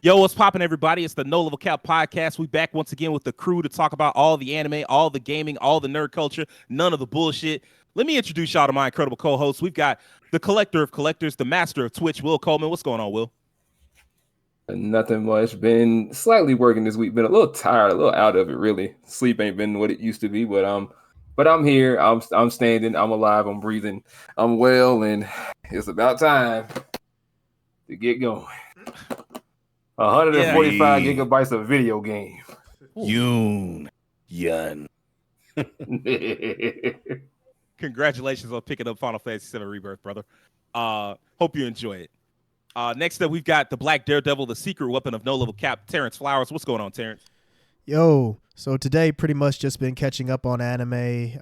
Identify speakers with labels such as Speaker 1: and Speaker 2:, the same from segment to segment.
Speaker 1: Yo, what's poppin', everybody? It's the No Level Cap podcast. We back once again with the crew to talk about all the anime, all the gaming, all the nerd culture, none of the bullshit. Let me introduce y'all to my incredible co-hosts. We've got the collector of collectors, the master of Twitch, Will Coleman. What's going on, Will?
Speaker 2: Nothing much. Been slightly working this week. Been a little tired, a little out of it. Really, sleep ain't been what it used to be. But I'm here. I'm standing. I'm alive. I'm breathing. I'm well, and it's about time to get going. 145 gigabytes of video game.
Speaker 3: Yun.
Speaker 1: Congratulations on picking up Final Fantasy VII Rebirth, brother. Hope you enjoy it. Next up, we've got the Black Daredevil, the secret weapon of No Level Cap, Terrence Flowers. What's going on, Terrence?
Speaker 4: Yo, so today pretty much just been catching up on anime.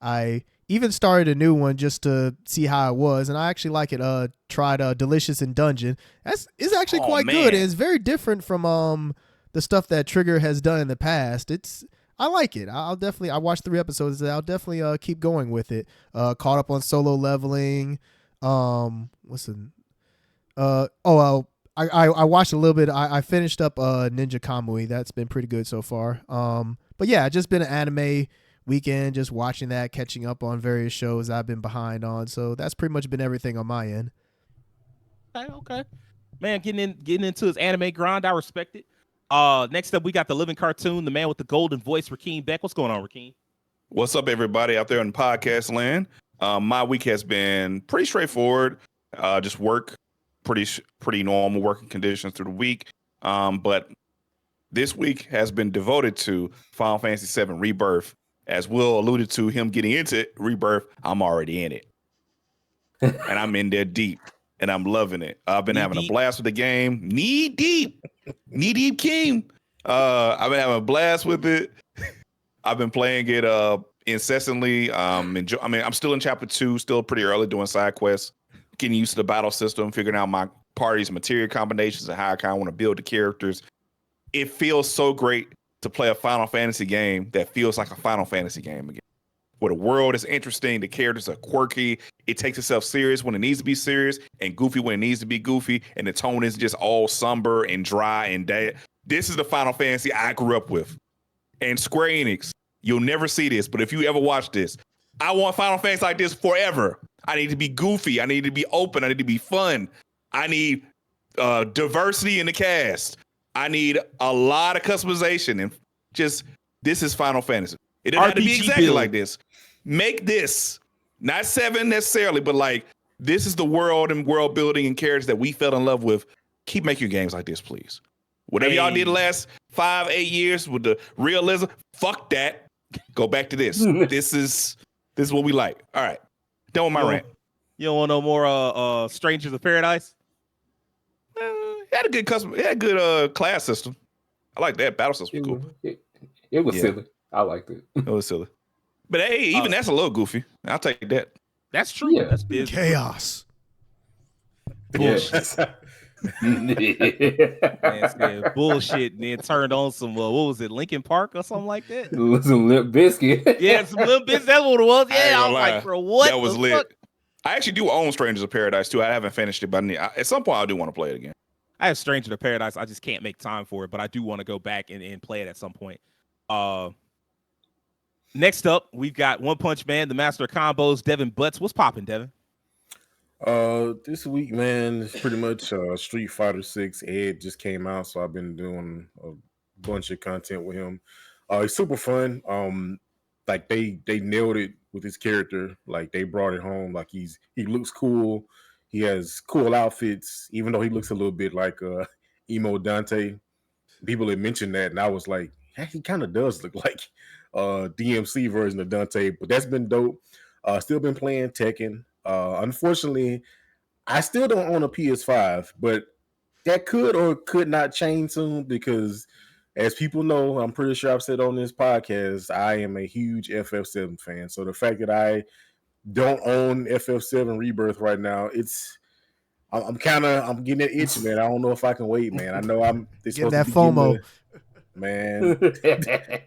Speaker 4: I even started a new one just to see how it was, and I actually like it. Tried Delicious in Dungeon. It's actually quite good. It's very different from the stuff that Trigger has done in the past. I like it. I watched 3 episodes. I'll definitely keep going with it. Caught up on Solo Leveling. I watched a little bit. I finished up Ninja Kamui. That's been pretty good so far. But yeah, just been an anime weekend, just watching that, catching up on various shows I've been behind on. So that's pretty much been everything on my end.
Speaker 1: Okay. Man, getting into his anime grind. I respect it. Next up, we got the living cartoon, the man with the golden voice, Rakeem Beck. What's going on, Rakeem?
Speaker 3: What's up, everybody out there in podcast land? My week has been pretty straightforward. Just work, pretty normal working conditions through the week. But this week has been devoted to Final Fantasy VII Rebirth. As Will alluded to, him getting into Rebirth, I'm already in it, and I'm in there deep, and I'm loving it. I've been having a blast with the game. Knee deep, King. I've been having a blast with it. I've been playing it incessantly. I'm still in chapter 2, still pretty early doing side quests, getting used to the battle system, figuring out my party's material combinations and how I kind of want to build the characters. It feels so great to play a Final Fantasy game that feels like a Final Fantasy game again, where the world is interesting, the characters are quirky, it takes itself serious when it needs to be serious, and goofy when it needs to be goofy, and the tone is just all somber and dry and dead. This is the Final Fantasy I grew up with. And Square Enix, you'll never see this, but if you ever watch this, I want Final Fantasy like this forever. I need to be goofy, I need to be open, I need to be fun, I need diversity in the cast. I need a lot of customization, and just this is Final Fantasy. It doesn't have to be exactly like this. Make this not 7 necessarily, but like this is the world and world building and characters that we fell in love with. Keep making games like this, please. Whatever y'all did the last 5-8 years with the realism, fuck that. Go back to this. This is what we like. All right, done with my rant.
Speaker 1: You don't want no more Strangers of Paradise?
Speaker 3: It had a good class system. I like that. Battle system was cool.
Speaker 2: It was silly. I liked it.
Speaker 3: It was silly. But hey, even that's a little goofy. I'll take that.
Speaker 1: That's true. Yeah. That's big.
Speaker 4: Chaos.
Speaker 1: Bullshit. Man said bullshit and then turned on some, what was it, Linkin Park or something like that?
Speaker 2: Some Limp Bizkit.
Speaker 1: Yeah, some Limp Bizkit. That's what it was. Yeah, I was like, bro, what?
Speaker 3: That was lit. Fuck? I actually do own Strangers of Paradise too. I haven't finished it, but at some point I do want to play it again.
Speaker 1: I have Stranger of Paradise. I just can't make time for it, but I do want to go back and play it at some point. Next up, we've got One Punch Man, the master of combos, Devin Butts. What's popping, Devin?
Speaker 5: This week, man, it's pretty much Street Fighter 6. Ed just came out, so I've been doing a bunch of content with him. It's super fun. Like they nailed it with his character. Like they brought it home. Like he looks cool. He has cool outfits, even though he looks a little bit like emo Dante. People had mentioned that, and I was like, he kind of does look like DMC version of Dante. But that's been dope. Still been playing Tekken. Unfortunately, I still don't own a PS5, but that could or could not change soon because, as people know, I'm pretty sure I've said on this podcast, I am a huge FF7 fan. So the fact that I don't own FF7 Rebirth right now, I'm getting that itch, man. I don't know if I can wait, man. I know
Speaker 4: getting that FOMO,
Speaker 5: man.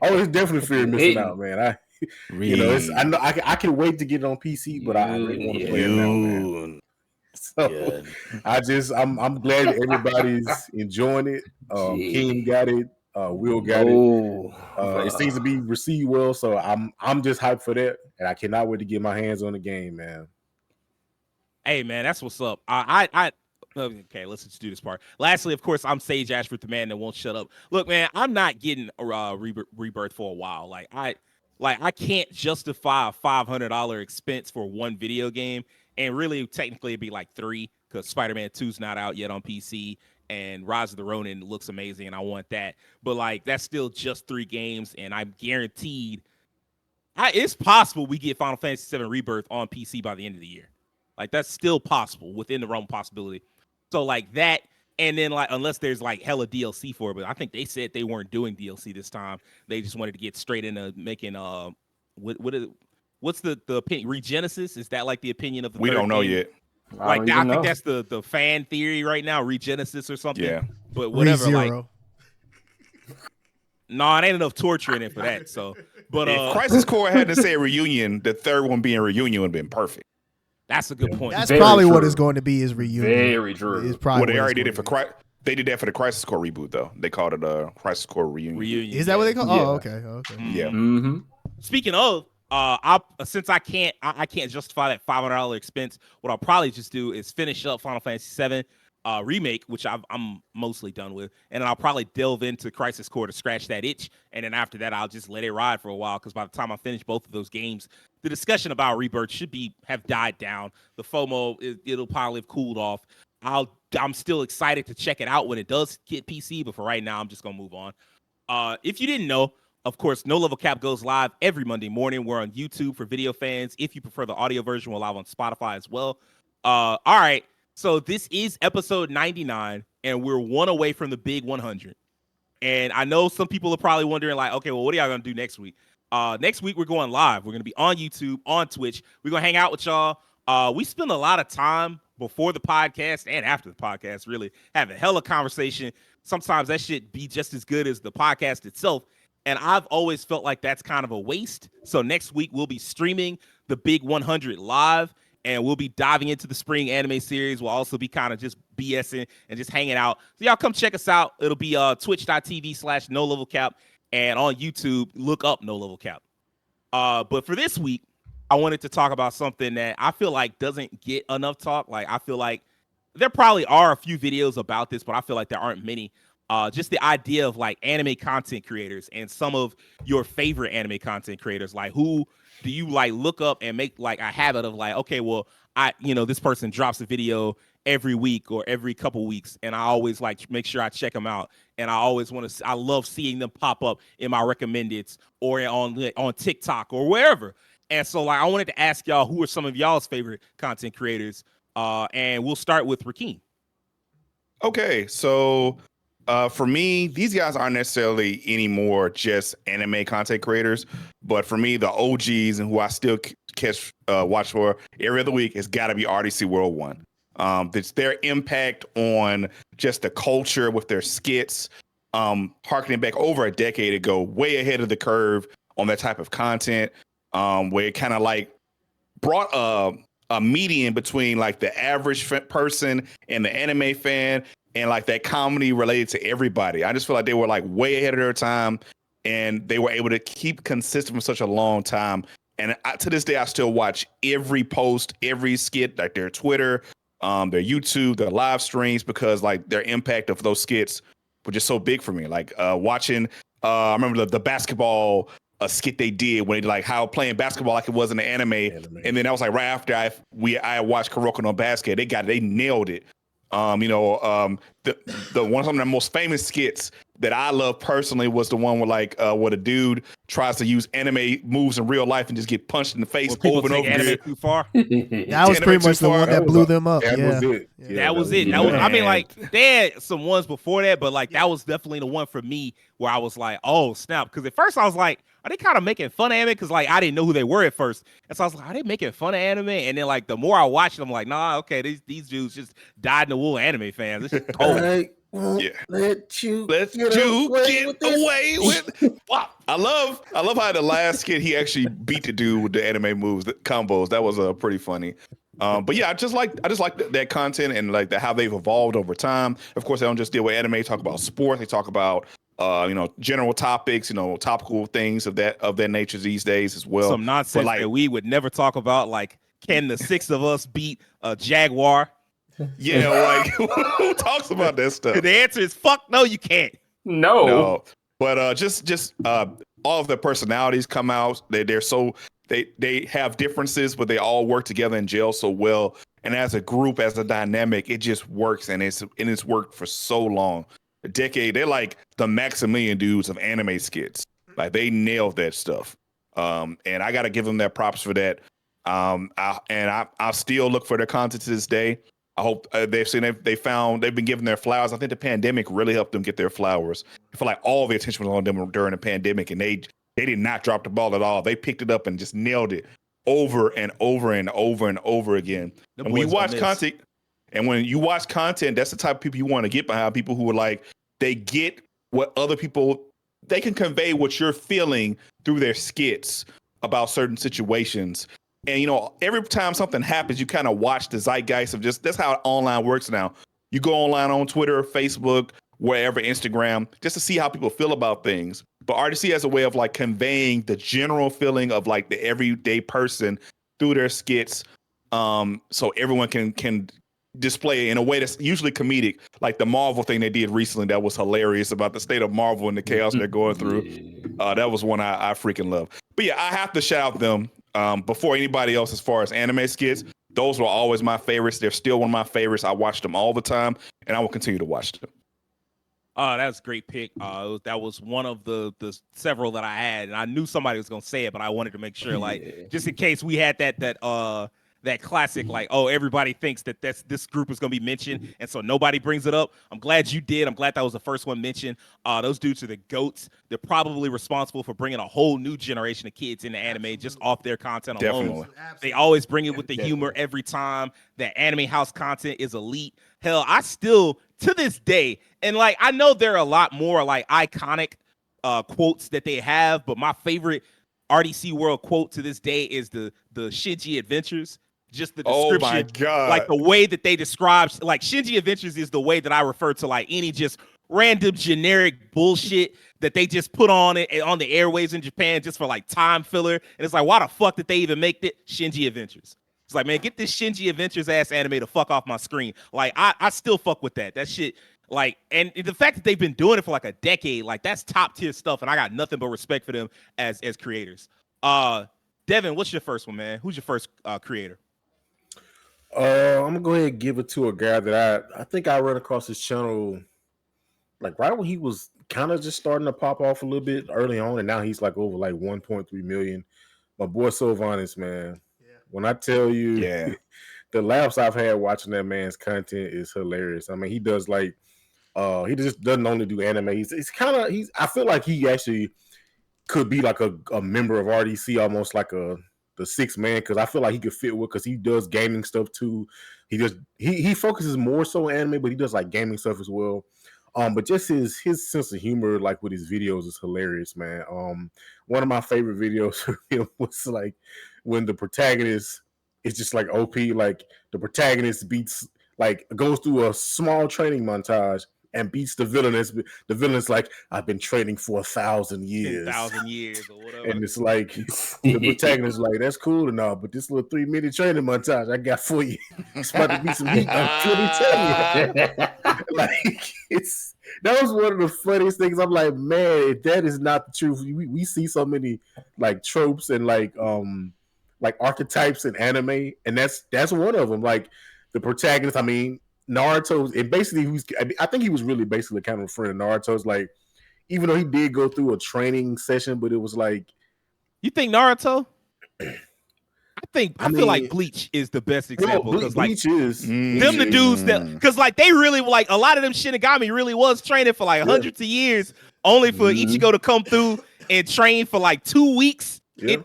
Speaker 5: I was definitely fear missing out, man. I know I can wait to get it on PC, but I really want to play it now, man. So I'm glad that everybody's enjoying it. King got it. Will got it. It seems to be received well, so I'm just hyped for that, and I cannot wait to get my hands on the game, man.
Speaker 1: Hey man, that's what's up. Okay, let's just do this part. Lastly, of course, I'm Sage Ashford, the man that won't shut up. Look, man, I'm not getting Rebirth for a while. Like I can't justify a $500 expense for one video game, and really, technically, it'd be like 3 because Spider-Man 2's not out yet on PC, and Rise of the Ronin looks amazing, and I want that. But like, that's still just 3 games, and I'm guaranteed. It's possible we get Final Fantasy VII Rebirth on PC by the end of the year. Like, that's still possible, within the realm of possibility. So like that, and then like unless there's like hella DLC for it, but I think they said they weren't doing DLC this time. They just wanted to get straight into making what's the opinion? Regenesis? Is that like the opinion of the
Speaker 3: We don't know
Speaker 1: game?
Speaker 3: yet.
Speaker 1: Like I think that's the fan theory right now, Regenesis or something.
Speaker 3: Yeah.
Speaker 1: But whatever.
Speaker 4: Re-Zero.
Speaker 1: Like, no, it ain't enough torture in it for that. So, but
Speaker 3: if Crisis Core hadn't said reunion, the third one being reunion would have been perfect.
Speaker 1: that's a good point.
Speaker 4: That's
Speaker 2: Very
Speaker 4: probably what
Speaker 2: true.
Speaker 4: it's going to be is reunion.
Speaker 2: Very true.
Speaker 4: It's probably
Speaker 3: Well, they
Speaker 4: what
Speaker 3: already
Speaker 4: it's
Speaker 3: did it for
Speaker 4: going to
Speaker 3: They did that for the Crisis Core reboot, though. They called it a Crisis Core reunion.
Speaker 1: Reunion.
Speaker 4: be. Is that what they call?
Speaker 2: Yeah.
Speaker 4: Oh, okay.
Speaker 3: Yeah.
Speaker 2: Mm-hmm.
Speaker 1: Speaking of, since I can't justify that $500 expense, what I'll probably just do is finish up Final Fantasy VII remake, which I'm mostly done with, and then I'll probably delve into Crisis Core to scratch that itch, and then after that I'll just let it ride for a while, because by the time I finish both of those games, the discussion about Rebirth should have died down. The FOMO it'll probably have cooled off. I'm still excited to check it out when it does get PC, but for right now I'm just gonna move on. If you didn't know, of course, No Level Cap goes live every Monday morning. We're on YouTube for video fans. If you prefer the audio version, we're live on Spotify as well. All right. So this is episode 99, and we're one away from the big 100. And I know some people are probably wondering, like, okay, well, what are y'all going to do next week? Next week, we're going live. We're going to be on YouTube, on Twitch. We're going to hang out with y'all. We spend a lot of time before the podcast and after the podcast, really, have a hella conversation. Sometimes that should be just as good as the podcast itself. And I've always felt like that's kind of a waste. So next week, we'll be streaming the Big 100 live, and we'll be diving into the spring anime series. We'll also be kind of just BSing and just hanging out. So y'all come check us out. It'll be twitch.tv/NoLevelCap. And on YouTube, look up No Level Cap. But for this week, I wanted to talk about something that I feel like doesn't get enough talk. Like, I feel like there probably are a few videos about this, but I feel like there aren't many. Just the idea of like anime content creators and some of your favorite anime content creators. Like, who do you like look up and make like a habit of like, okay, well, this person drops a video every week or every couple weeks, and I always like make sure I check them out. And I always I love seeing them pop up in my recommendeds or on TikTok or wherever. And so like, I wanted to ask y'all, who are some of y'all's favorite content creators? And we'll start with Rakeem.
Speaker 3: Okay, so for me, these guys aren't necessarily anymore just anime content creators, but for me, the OGs and who I still watch for every other week has got to be RDCWorld 1. It's their impact on just the culture with their skits, harkening back over a decade ago, way ahead of the curve on that type of content, where it kind of like brought a median between like the average person and the anime fan, and like that comedy related to everybody. I just feel like they were like way ahead of their time, and they were able to keep consistent for such a long time. And to this day, I still watch every post, every skit, like their Twitter, their YouTube, their live streams, because like their impact of those skits were just so big for me. Like watching, I remember the basketball skit they did when they like how playing basketball like it was in the anime. And then that was like right after I watched Kuroko no Basket. They nailed it. The one of the most famous skits that I love personally was the one where like where the dude tries to use anime moves in real life and just get punched in the face over and over again.
Speaker 1: Too far.
Speaker 4: That was pretty much the one that blew them up.
Speaker 5: That was it.
Speaker 1: That was it. I mean, like, they had some ones before that, but like that was definitely the one for me where I was like, oh snap. Because at first I was like, are they kind of making fun of anime? Because like I didn't know who they were at first, and so I was like, are they making fun of anime? And then like the more I watched them, I'm like, nah, okay, these dudes just died in the wool anime fans. This is cold.
Speaker 5: Let you
Speaker 3: get away with. Wow. I love how the last skit he actually beat the dude with the anime moves, the combos. That was pretty funny. But yeah, I just like that content and like how they've evolved over time. Of course, they don't just deal with anime; they talk about sports. They talk about general topics, topical things of that nature these days as well.
Speaker 1: Some nonsense that we would never talk about, like can the 6 of us beat a Jaguar?
Speaker 3: Yeah, like who talks about that stuff?
Speaker 1: The answer is fuck no, you can't.
Speaker 2: No.
Speaker 3: But just all of their personalities come out. They have differences, but they all work together and gel so well. And as a group, as a dynamic, it just works, and it's worked for so long. A decade. They're like the Maximilian dudes of anime skits. Like they nailed that stuff. And I got to give them their props for that. I'll still look for their content to this day. I hope they've been giving their flowers. I think the pandemic really helped them get their flowers. I feel like all the attention was on them during the pandemic, and they did not drop the ball at all. They picked it up and just nailed it over and over and over and over again. And when you watch content, that's the type of people you want to get behind. People who are like, they get what other people, they can convey what you're feeling through their skits about certain situations. And, every time something happens, you kind of watch the zeitgeist of that's how online works now. You go online on Twitter, Facebook, wherever, Instagram, just to see how people feel about things. But RDC has a way of like conveying the general feeling of like the everyday person through their skits. So everyone can display in a way that's usually comedic, like the Marvel thing they did recently that was hilarious about the state of Marvel and the chaos they're going through. That was one I freaking love. But yeah, I have to shout out them before anybody else as far as anime skits. Those were always my favorites. They're still one of my favorites. I watch them all the time, and I will continue to watch them.
Speaker 1: That's a great pick. That was one of the several that I had, and I knew somebody was gonna say it, but I wanted to make sure, just in case we had that classic, like, oh, everybody thinks that this group is going to be mentioned, and so nobody brings it up. I'm glad you did. I'm glad that was the first one mentioned. Those dudes are the GOATs. They're probably responsible for bringing a whole new generation of kids into anime just off their content alone.
Speaker 3: Definitely.
Speaker 1: They always bring it with the humor every time. That Anime House content is elite. Hell, I still, to this day, and like, I know there are a lot more like iconic quotes that they have, but my favorite RDCWorld quote to this day is the Shinji Adventures. Just the description,
Speaker 3: oh my God.
Speaker 1: Like the way that they describe, like Shinji Adventures is the way that I refer to like any just random generic bullshit that they just put on the airwaves in Japan just for like time filler. And it's like, why the fuck did they even make it Shinji Adventures? It's like, man, get this Shinji Adventures ass anime to fuck off my screen. Like I still fuck with that shit. Like, and the fact that they've been doing it for like a decade, like that's top tier stuff. And I got nothing but respect for them as creators. Devin, what's your first one, man? Who's your first creator?
Speaker 5: I'm gonna go ahead and give it to a guy that I think I ran across his channel like right when he was kind of just starting to pop off a little bit early on, and now he's like over like 1.3 million. My boy Sylvanas, man. Yeah. When I tell you, the laughs I've had watching that man's content is hilarious. I mean, he does like he just doesn't only do anime. I feel like he actually could be like a member of RDC, almost like the 6th man, because I feel like he could fit with, because he does gaming stuff too. He focuses more so on anime, but he does like gaming stuff as well. But just his sense of humor, like with his videos, is hilarious, man. One of my favorite videos for him was like when the protagonist is just like OP, like the protagonist goes through a small training montage and beats the villain. The villain's like, I've been training for 1,000 years.
Speaker 1: 1,000 years or whatever.
Speaker 5: And it's like, the protagonist is like, that's cool and all, but this little 3-minute training montage I got for you, it's about to be some heat. I'm tell you. Like, that was one of the funniest things. I'm like, man, if that is not the truth. We see so many like tropes and like archetypes in anime, and that's one of them. Like the protagonist, I mean, Naruto, and basically I think he was really basically kind of a friend of Naruto's, like, even though he did go through a training session, but it was like,
Speaker 1: you think Naruto? I feel like Bleach is the best example, because
Speaker 5: Bleach is
Speaker 1: them the dudes that, because like they really like a lot of them Shinigami really was training for like hundreds of years, only for Ichigo to come through and train for like 2 weeks. The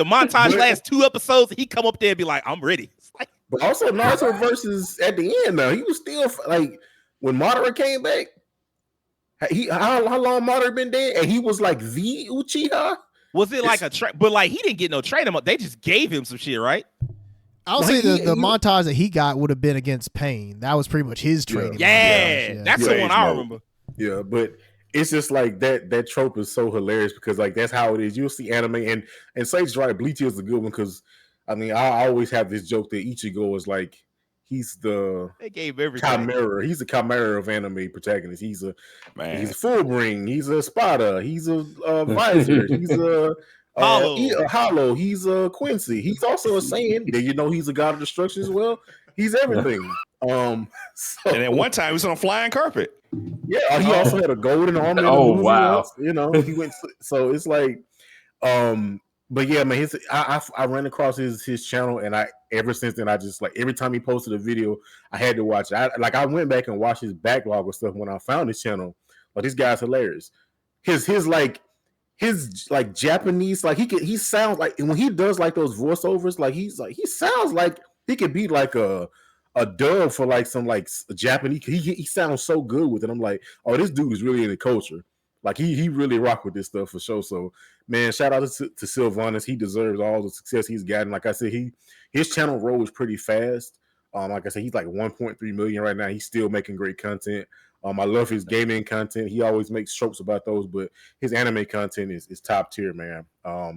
Speaker 1: montage lasts 2 episodes, and he come up there and be like, I'm ready. Like,
Speaker 5: but also Naruto versus at the end, though, he was still like, when Madara came back, how long Madara been dead, and he was like the Uchiha.
Speaker 1: Was it like but like he didn't get no training? They just gave him some shit, right?
Speaker 4: I'll say the montage that he got would have been against Pain. That was pretty much his training.
Speaker 1: Yeah, that's the one I remember.
Speaker 5: Yeah, but it's just like that trope is so hilarious because like that's how it is. You'll see anime and Sage's right. Bleach is a good one because I mean I always have this joke that Ichigo is like he's the chimera. He's the chimera of anime protagonists. He's a Fullbring. He's a Spada. He's a Visor. He's a Hollow. He's a Quincy. He's also a Saiyan. You know he's a god of destruction as well. He's everything. And
Speaker 3: at one time he was on a flying carpet.
Speaker 5: Yeah, he also had a golden armor.
Speaker 2: Wow!
Speaker 5: You know, he went. So it's like, but yeah, man, I ran across his channel, and ever since then I just like every time he posted a video, I had to watch it. I went back and watched his backlog of stuff when I found his channel. Like this guy's hilarious. His Japanese, like he sounds like when he does like those voiceovers, like he sounds like he could be like a dub for like some like Japanese. He sounds so good with it. I'm like, oh, this dude is really in the culture. Like he really rock with this stuff for sure. So man, shout out to Sylvanas. He deserves all the success he's gotten. Like I said, his channel rose pretty fast. Like I said, he's like 1.3 million right now. He's still making great content. I love his gaming content. He always makes tropes about those, but his anime content is top tier, man.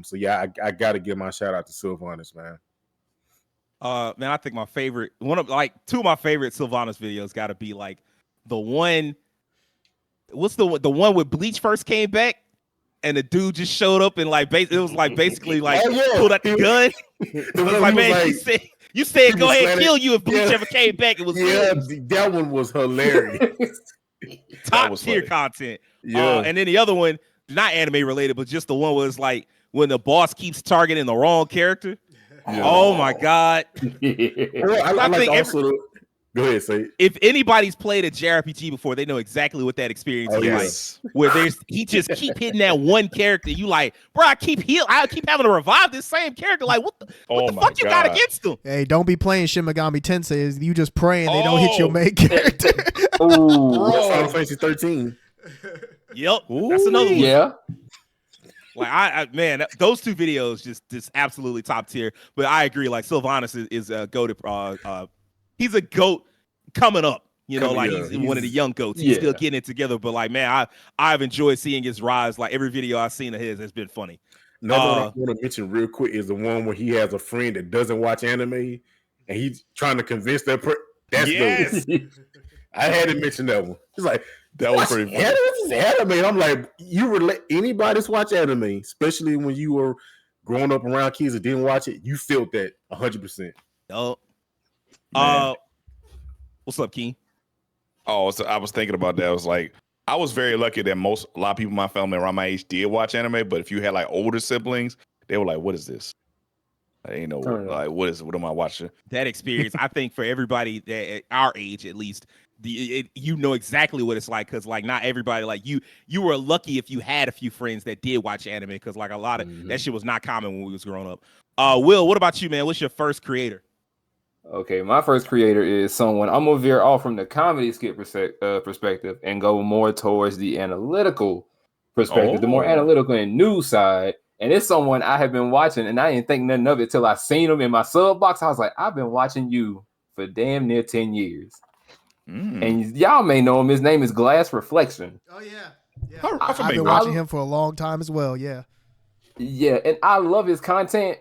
Speaker 5: So yeah, I gotta give my shout out to Sylvanas, man.
Speaker 1: Man, I think my favorite two of my favorite Sylvanas videos got to be like the one. What's the one where Bleach first came back and the dude just showed up and like it was like basically like pulled out the gun. It was like, man, like, you said go ahead and kill you if Bleach ever came back. It was
Speaker 5: that one was hilarious.
Speaker 1: Top tier content. Yeah, and then the other one, not anime related, but just the one was like when the boss keeps targeting the wrong character. Yeah. Oh my god!
Speaker 5: Go ahead, say it.
Speaker 1: If anybody's played a JRPG before, they know exactly what that experience is like. Where he just keep hitting that one character. You like, bro, I keep having to revive this same character. Like, what the fuck you got against them?
Speaker 4: Hey, don't be playing Shin Megami Tensei. You just praying they don't hit your main character.
Speaker 5: Final Fantasy 13.
Speaker 1: Yep, that's another one.
Speaker 2: Yeah.
Speaker 1: Like man, those two videos just absolutely top tier. But I agree, like Sylvanas is a goat. He's a goat coming up. You know, like he's one of the young goats. He's still getting it together. But like, man, I've enjoyed seeing his rise. Like every video I've seen of his has been funny.
Speaker 5: Another one I want to mention real quick is the one where he has a friend that doesn't watch anime and he's trying to convince that person. That's good. I had to mention that one. It's like,
Speaker 3: that was pretty funny.
Speaker 5: This is anime. And I'm like, anybody that's watch anime, especially when you were growing up around kids that didn't watch it, you felt that 100%.
Speaker 1: Oh, what's up, Keen?
Speaker 3: Oh, so I was thinking about that. I was like, I was very lucky that a lot of people in my family around my age did watch anime, but if you had like older siblings, they were like, "What is this?" I ain't know like what is it? What am I watching?
Speaker 1: That experience, I think, for everybody at our age, at least, you know exactly what it's like because like not everybody like you were lucky if you had a few friends that did watch anime because like a lot of that shit was not common when we was growing up. Will, what about you, man? What's your first creator?
Speaker 2: Okay, my first creator is someone I'm gonna veer off from the comedy skit perspective and go more towards the analytical perspective, the more analytical and news side. And it's someone I have been watching, and I didn't think nothing of it till I seen him in my sub box. I was like, I've been watching you for damn near 10 years. And y'all may know him. His name is Glass Reflection.
Speaker 4: Oh, yeah. I've been watching him for a long time as well, yeah.
Speaker 2: Yeah, and I love his content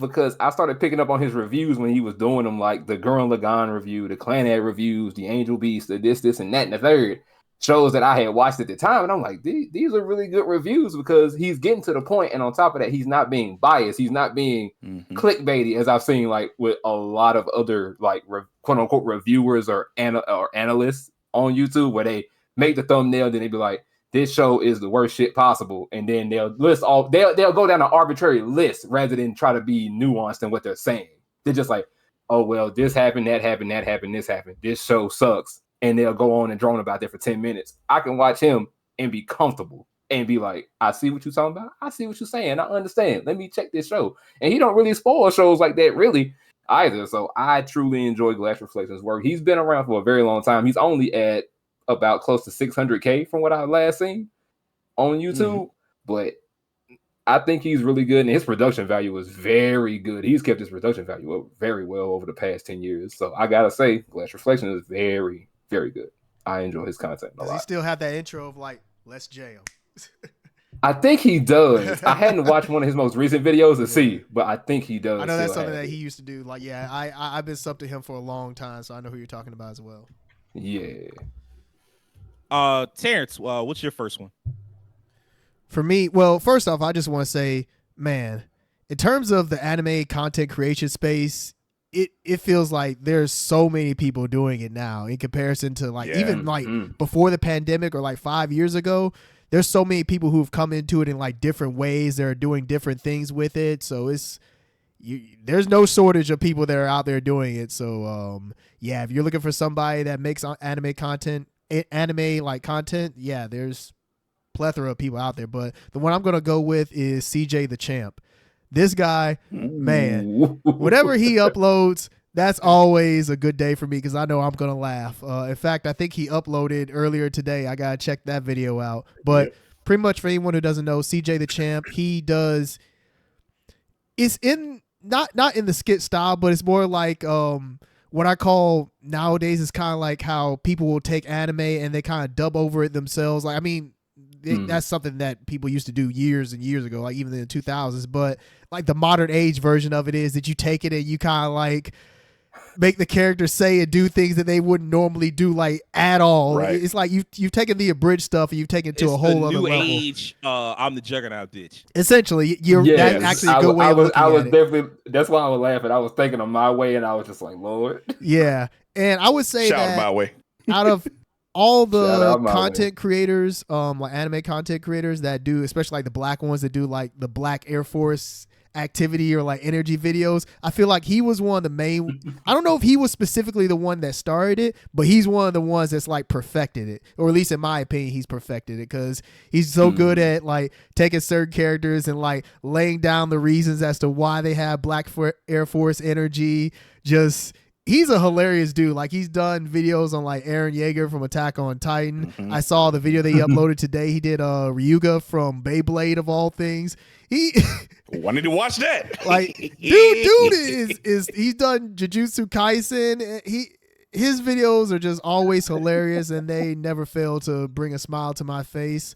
Speaker 2: because I started picking up on his reviews when he was doing them, like the Gurren Lagann review, the Clannad reviews, the Angel Beast, the this, and that, and the third. Shows that I had watched at the time, and I'm like, these are really good reviews because he's getting to the point, and on top of that, he's not being biased, he's not being clickbaity, as I've seen like with a lot of other like quote unquote reviewers or analysts on YouTube, where they make the thumbnail, then they be like, this show is the worst shit possible, and then they'll list all they'll go down an arbitrary list rather than try to be nuanced in what they're saying. They're just like, oh well, this happened, that happened, that happened, this happened, this show sucks. And they'll go on and drone about that for 10 minutes. I can watch him and be comfortable and be like, I see what you're talking about. I see what you're saying. I understand. Let me check this show. And he don't really spoil shows like that really either. So I truly enjoy Glass Reflections' work. He's been around for a very long time. He's only at about close to 600K from what I've last seen on YouTube. But I think he's really good, and his production value was very good. He's kept his production value up very well over the past 10 years. So I gotta say, Glass Reflection is very, very good. I enjoy his content a lot.
Speaker 4: Does he still have that intro of like, let's jail?
Speaker 2: I think he does. I hadn't watched one of his most recent videos to see, but I think he does.
Speaker 4: I know that's something that he used to do. Like, yeah, I've been sub to him for a long time, so I know who you're talking about as well.
Speaker 2: Yeah.
Speaker 1: Terrence, what's your first one?
Speaker 4: For me, well, first off, I just want to say, man, in terms of the anime content creation space, it feels like there's so many people doing it now in comparison to like even like before the pandemic or like 5 years ago. There's so many people who've come into it in like different ways. They're doing different things with it. So there's no shortage of people that are out there doing it. So yeah, if you're looking for somebody that makes anime content, yeah, there's plethora of people out there. But the one I'm going to go with is CJ the Champ. This guy, man, whatever he uploads, that's always a good day for me because I know I'm going to laugh. In fact, I think he uploaded earlier today. I got to check that video out. But pretty much for anyone who doesn't know, CJ the Champ, he does – it's in not in the skit style, but it's more like what I call nowadays is kind of like how people will take anime and they kind of dub over it themselves. Like, I mean, that's something that people used to do years and years ago, like even in the 2000s. But like the modern age version of it is that you take it and you kind of like – make the characters say and do things that they wouldn't normally do, like at all. Right. It's like you've taken the abridged stuff and you've taken it to a whole other level.
Speaker 1: Age, I'm the Juggernaut bitch.
Speaker 4: Essentially, that's actually a good way of looking at it.
Speaker 2: I was definitely. That's why I was laughing. I was thinking of My Way, and I was just like, Lord.
Speaker 4: Yeah, and I would say
Speaker 3: Shout
Speaker 4: that
Speaker 3: My Way.
Speaker 4: out of all the content creators, like anime content creators that do, especially like the black ones that do like the Black Air Force activity or like energy videos, I feel like he was one of the main. I don't know if he was specifically the one that started it, but he's one of the ones that's like perfected it, or at least in my opinion he's perfected it, because he's so good at like taking certain characters and like laying down the reasons as to why they have Black Air Force energy. He's a hilarious dude. Like, he's done videos on like Eren Yeager from Attack on Titan. I saw the video that he uploaded today. He did Ryuga from Beyblade of all things.
Speaker 3: Wanted to watch that.
Speaker 4: Like, dude is he's done Jujutsu Kaisen. His videos are just always hilarious, and they never fail to bring a smile to my face.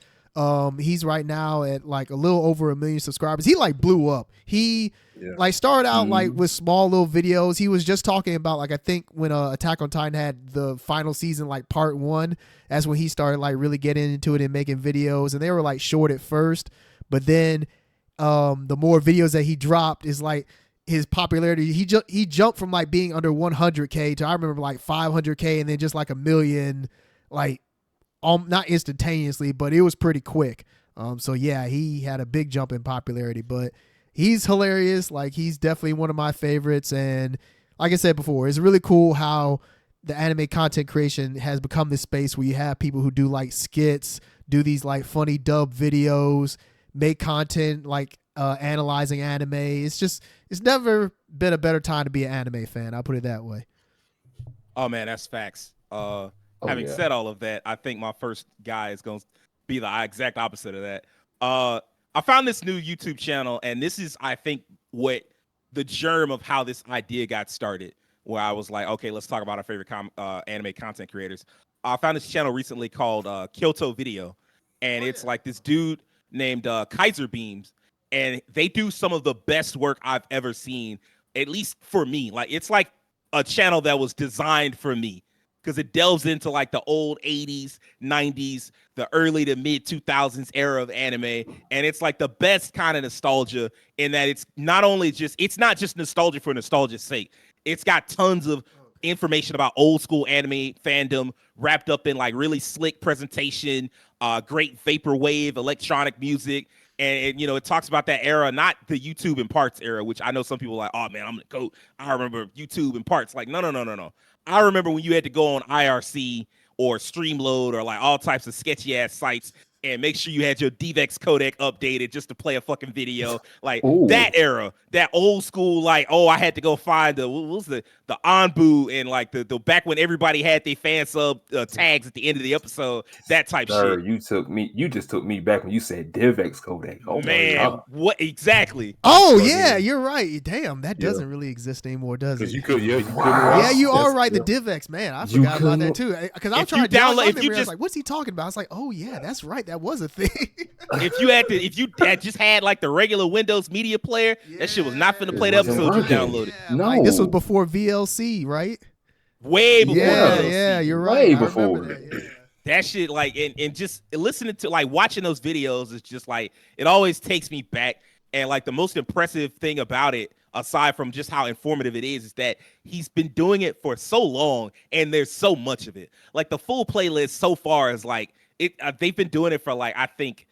Speaker 4: He's right now at like a little over 1 million subscribers. He like blew up. He like started out like with small little videos. He was just talking about like, I think when Attack on Titan had the final season, like part 1, that's when he started like really getting into it and making videos, and they were like short at first, but then the more videos that he dropped is like his popularity. He jumped from like being under 100K to, I remember, like 500K, and then just like 1 million, like not instantaneously, but it was pretty quick. So yeah, he had a big jump in popularity, but he's hilarious. Like, he's definitely one of my favorites. And like I said before, it's really cool how the anime content creation has become this space where you have people who do like skits, do these like funny dub videos, make content like analyzing anime. It's never been a better time to be an anime fan. I'll put it that way.
Speaker 1: Oh man, that's facts. Having said all of that, I think my first guy is going to be the exact opposite of that. I found this new YouTube channel, and this is, I think, what the germ of how this idea got started, where I was like, okay, let's talk about our favorite anime content creators. I found this channel recently called Kyoto Video, and it's like this dude named Kaiser Beams, and they do some of the best work I've ever seen, at least for me. Like, it's like a channel that was designed for me, because it delves into like the old 80s, 90s, the early to mid 2000s era of anime. And it's like the best kind of nostalgia in that it's not just nostalgia for nostalgia's sake. It's got tons of information about old school anime fandom wrapped up in like really slick presentation, great vaporwave electronic music. And you know, it talks about that era, not the YouTube in parts era, which I know some people are like, oh man, I'm the GOAT. I remember YouTube in parts. Like, no. I remember when you had to go on IRC or Streamload or like all types of sketchy ass sites and make sure you had your DivX codec updated just to play a fucking video. Like
Speaker 2: Ooh.
Speaker 1: that era, that old school, like, oh, I had to go find what was the Anbu and like the back when everybody had their fan sub tags at the end of the episode, that type
Speaker 2: Sir,
Speaker 1: shit.
Speaker 2: you just took me back when you said DivX codec. Oh
Speaker 1: Man,
Speaker 2: my God.
Speaker 1: what exactly?
Speaker 4: Oh
Speaker 5: So,
Speaker 4: yeah,
Speaker 5: yeah.
Speaker 4: you're right. Damn, that doesn't really exist anymore, does
Speaker 5: Because
Speaker 4: it?
Speaker 5: you could, you couldn't.
Speaker 4: Yeah, you are
Speaker 5: That's-
Speaker 4: right.
Speaker 5: yeah.
Speaker 4: The DivX, man, I
Speaker 2: You
Speaker 4: forgot about that
Speaker 2: couldn't-
Speaker 4: too. Because I'm
Speaker 1: If
Speaker 4: trying
Speaker 1: you
Speaker 4: to download.
Speaker 1: download- if
Speaker 4: I
Speaker 1: you
Speaker 4: was
Speaker 1: just-
Speaker 4: like, "What's he talking about?" I was like, "Oh yeah, that's right. That was a thing."
Speaker 1: If you had just had like the regular Windows media player, that shit was not finna play the
Speaker 2: It wasn't
Speaker 1: episode you
Speaker 2: working.
Speaker 1: downloaded.
Speaker 4: Yeah,
Speaker 2: No.
Speaker 4: like, this was before VLC, right?
Speaker 1: Way before
Speaker 4: Yeah,
Speaker 1: VLC.
Speaker 4: yeah, you're
Speaker 2: Way
Speaker 4: right. I remember
Speaker 2: before.
Speaker 4: that. Yeah.
Speaker 1: That shit, like, and just listening to, like, watching those videos is just like, it always takes me back. And like the most impressive thing about it, aside from just how informative it is that he's been doing it for so long and there's so much of it. Like the full playlist so far is like it. They've been doing it for like, I think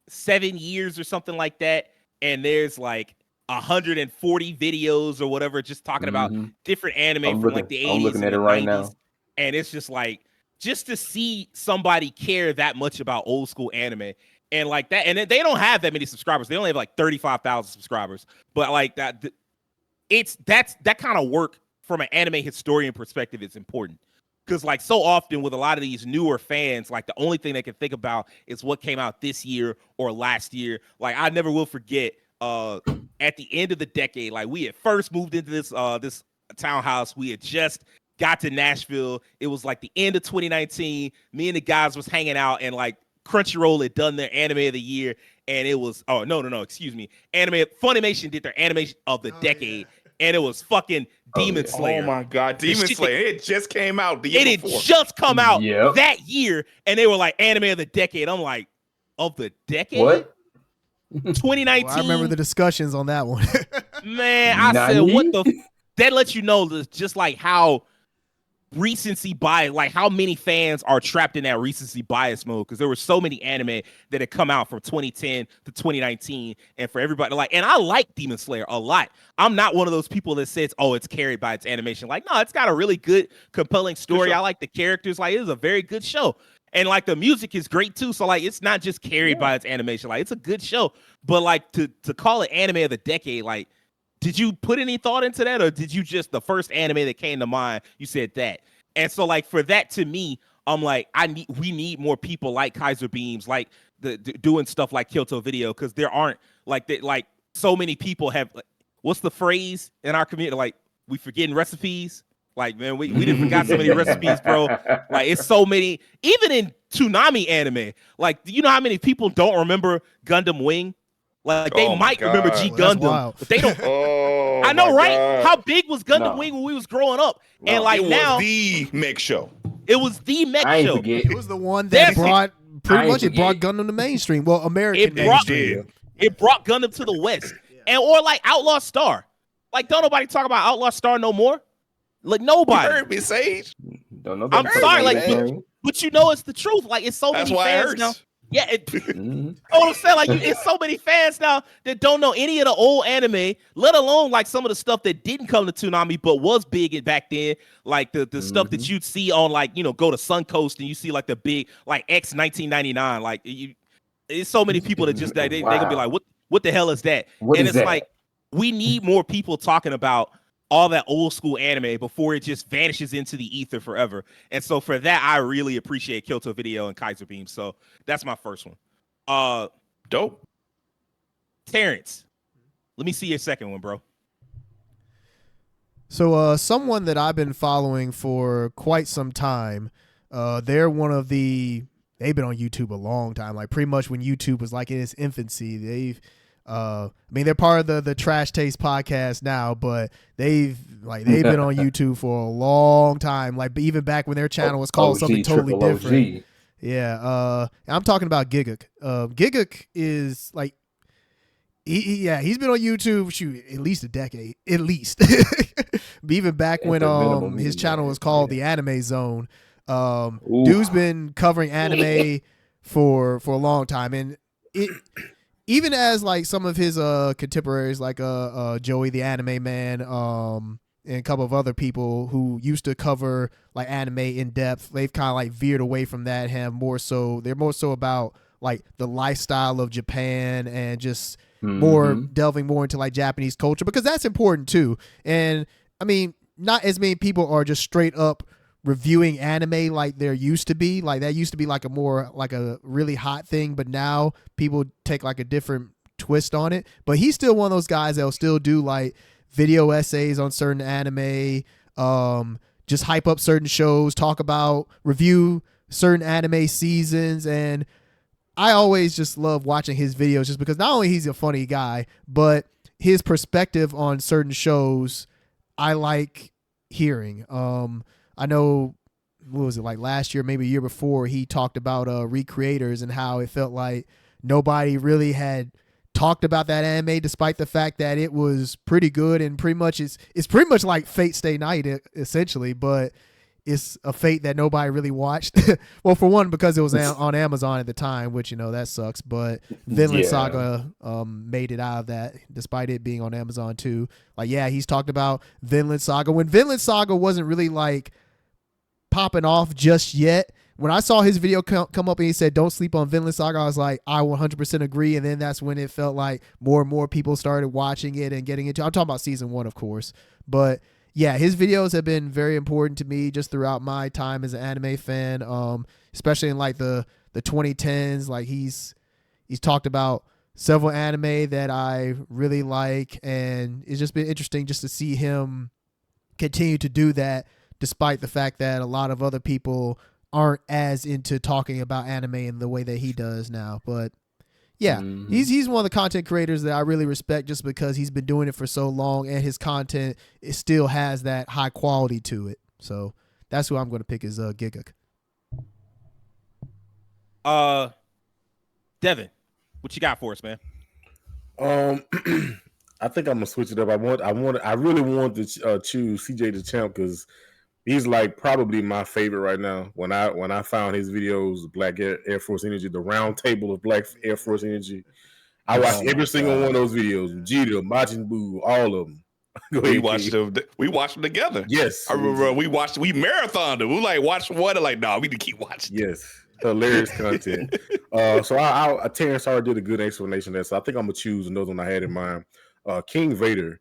Speaker 1: 7 years or something like that. And there's like 140 videos or whatever, just talking about different anime from like the 80s
Speaker 2: I'm looking
Speaker 1: and
Speaker 2: at
Speaker 1: the
Speaker 2: it right
Speaker 1: 90s.
Speaker 2: now.
Speaker 1: And it's just like, just to see somebody care that much about old school anime and like that. And they don't have that many subscribers. They only have like 35,000 subscribers, but like that, that kind of work from an anime historian perspective is important. Because like so often with a lot of these newer fans, like the only thing they can think about is what came out this year or last year. Like I never will forget at the end of the decade, like we had first moved into this townhouse. We had just got to Nashville. It was like the end of 2019. Me and the guys was hanging out, and like Crunchyroll had done their anime of the year, and it was excuse me. Funimation did their animation of the decade, and it was fucking Demon Slayer.
Speaker 3: Oh my God, Demon Slayer! It just came out the year
Speaker 1: It had
Speaker 3: before.
Speaker 1: just come out
Speaker 2: Yep.
Speaker 1: that year, and they were like anime of the decade. I'm like, of the decade?
Speaker 2: What?
Speaker 1: 2019.
Speaker 4: Well, I remember the discussions on that one.
Speaker 1: Man, I said,
Speaker 2: Nani?
Speaker 1: what the? That lets you know just like how recency bias, like how many fans are trapped in that recency bias mode, because there were so many anime that had come out from 2010 to 2019, and for everybody like, and I like Demon Slayer a lot. I'm not one of those people that says, oh, it's carried by its animation. Like, no, it's got a really good, compelling story. I like the characters. Like, it is a very good show. And like the music is great too. So like it's not just carried by its animation. Like it's a good show. But like to call it anime of the decade, like, did you put any thought into that, or did you just the first anime that came to mind, you said that? And so like for that, to me, I'm like, we need more people like Kaiser Beams, like doing stuff like Kyoto Video, because there aren't like so many people have what's the phrase in our community? Like we forgetting recipes. Like, man, we didn't forgot so many recipes, bro. Like, it's so many. Even in Toonami anime, like, you know how many people don't remember Gundam Wing? Like, they might remember G
Speaker 4: Well, that's
Speaker 1: Gundam,
Speaker 4: wild.
Speaker 1: but they don't.
Speaker 3: Oh,
Speaker 1: I know,
Speaker 3: my
Speaker 1: right?
Speaker 3: God.
Speaker 1: How big was Gundam
Speaker 2: No.
Speaker 1: Wing when we was growing up?
Speaker 2: No.
Speaker 1: And like
Speaker 3: It
Speaker 1: now,
Speaker 3: was the mech show.
Speaker 1: it was the mech
Speaker 2: I ain't
Speaker 1: show.
Speaker 2: forget.
Speaker 4: It was the one that
Speaker 1: That's-
Speaker 4: brought pretty
Speaker 2: I
Speaker 4: much
Speaker 2: ain't
Speaker 4: it brought
Speaker 2: forget.
Speaker 4: Gundam to mainstream. Well, American
Speaker 1: It brought-
Speaker 4: mainstream.
Speaker 1: It brought Gundam to the West, and or like Outlaw Star. Like, don't nobody talk about Outlaw Star no more. Like
Speaker 3: You
Speaker 1: nobody.
Speaker 3: heard me, Sage.
Speaker 2: Don't know.
Speaker 1: I'm sorry, like,
Speaker 2: Mhm.
Speaker 1: But you know it's the truth. Like, it's so
Speaker 3: That's
Speaker 1: many
Speaker 3: why it
Speaker 1: fans
Speaker 3: hurts.
Speaker 1: now. Yeah,
Speaker 2: Mhm.
Speaker 1: You know what I'm saying? Like, it's so many fans now that don't know any of the old anime, let alone like some of the stuff that didn't come to Toonami but was big back then. Like the stuff that you'd see on like, you know, go to Suncoast and you see like the big like X 1999. Like it's so many people that just they gonna be
Speaker 2: Wow.
Speaker 1: like, what the hell is that?
Speaker 2: What
Speaker 1: and
Speaker 2: is
Speaker 1: it's
Speaker 2: that?
Speaker 1: like we need more people talking about all that old school anime before it just vanishes into the ether forever. And so for that, I really appreciate Kyoto Video and Kaiser Beam. So that's my first one.
Speaker 3: Dope.
Speaker 1: Terrence, let me see your second one, bro.
Speaker 4: So someone that I've been following for quite some time, they're they've been on YouTube a long time, like pretty much when YouTube was like in its infancy. They're part of the Trash Taste podcast now, but they've been on YouTube for a long time, like even back when their channel was called something totally
Speaker 2: triple OG.
Speaker 4: different. Yeah, I'm talking about Giguk. Giguk is like, he's been on YouTube at least a decade, at least. But even back
Speaker 2: At
Speaker 4: when
Speaker 2: the minimum,
Speaker 4: his
Speaker 2: yeah,
Speaker 4: channel was
Speaker 2: yeah.
Speaker 4: called the Anime Zone.
Speaker 2: Ooh.
Speaker 4: Dude's been covering anime for a long time, and it even as like some of his contemporaries like Joey the Anime Man, and a couple of other people who used to cover like anime in depth, they've kind of like veered away from that. They're more so about like the lifestyle of Japan and just more delving more into like Japanese culture, because that's important too. And I mean, not as many people are just straight up reviewing anime like there used to be. Like that used to be like a really hot thing, but now people take like a different twist on it. But he's still one of those guys that'll still do like video essays on certain anime, just hype up certain shows, review certain anime seasons. And I always just love watching his videos just because not only he's a funny guy, but his perspective on certain shows I like hearing. I know, what was it, like last year, maybe a year before, he talked about Recreators and how it felt like nobody really had talked about that anime, despite the fact that it was pretty good and it's pretty much like Fate Stay Night essentially, but it's a Fate that nobody really watched. Well, for one, because it was on Amazon at the time, which, you know, that sucks. But Vinland Saga made it out of that, despite it being on Amazon too. Like, yeah, he's talked about Vinland Saga when Vinland Saga wasn't really like popping off just yet. When I saw his video come up and he said, "Don't sleep on Vinland Saga," I was like, I 100% agree. And then that's when it felt like more and more people started watching it and getting into it. I'm talking about season 1, of course. But yeah, his videos have been very important to me just throughout my time as an anime fan, especially in like the 2010s. Like he's talked about several anime that I really like, and it's just been interesting just to see him continue to do that, despite the fact that a lot of other people aren't as into talking about anime in the way that he does now. But yeah, he's one of the content creators that I really respect just because he's been doing it for so long and his content still has that high quality to it. So that's who I'm going to pick as Giguk.
Speaker 1: Devin, what you got for us, man?
Speaker 5: I think I'm gonna switch it up. I really want to choose CJ the Champ because he's like probably my favorite right now. When I found his videos, Black Air Force Energy, the round table of Black Air Force Energy, I watched every single one of those videos. Vegeta, Majin Buu, all of them.
Speaker 3: We watched them together.
Speaker 5: Yes,
Speaker 3: I remember we marathoned them. We like watched one and like, no, we need to keep watching.
Speaker 5: Yes, hilarious content. So I Terrence already did a good explanation there. So I think I'm gonna choose another one I had in mind. King Vader.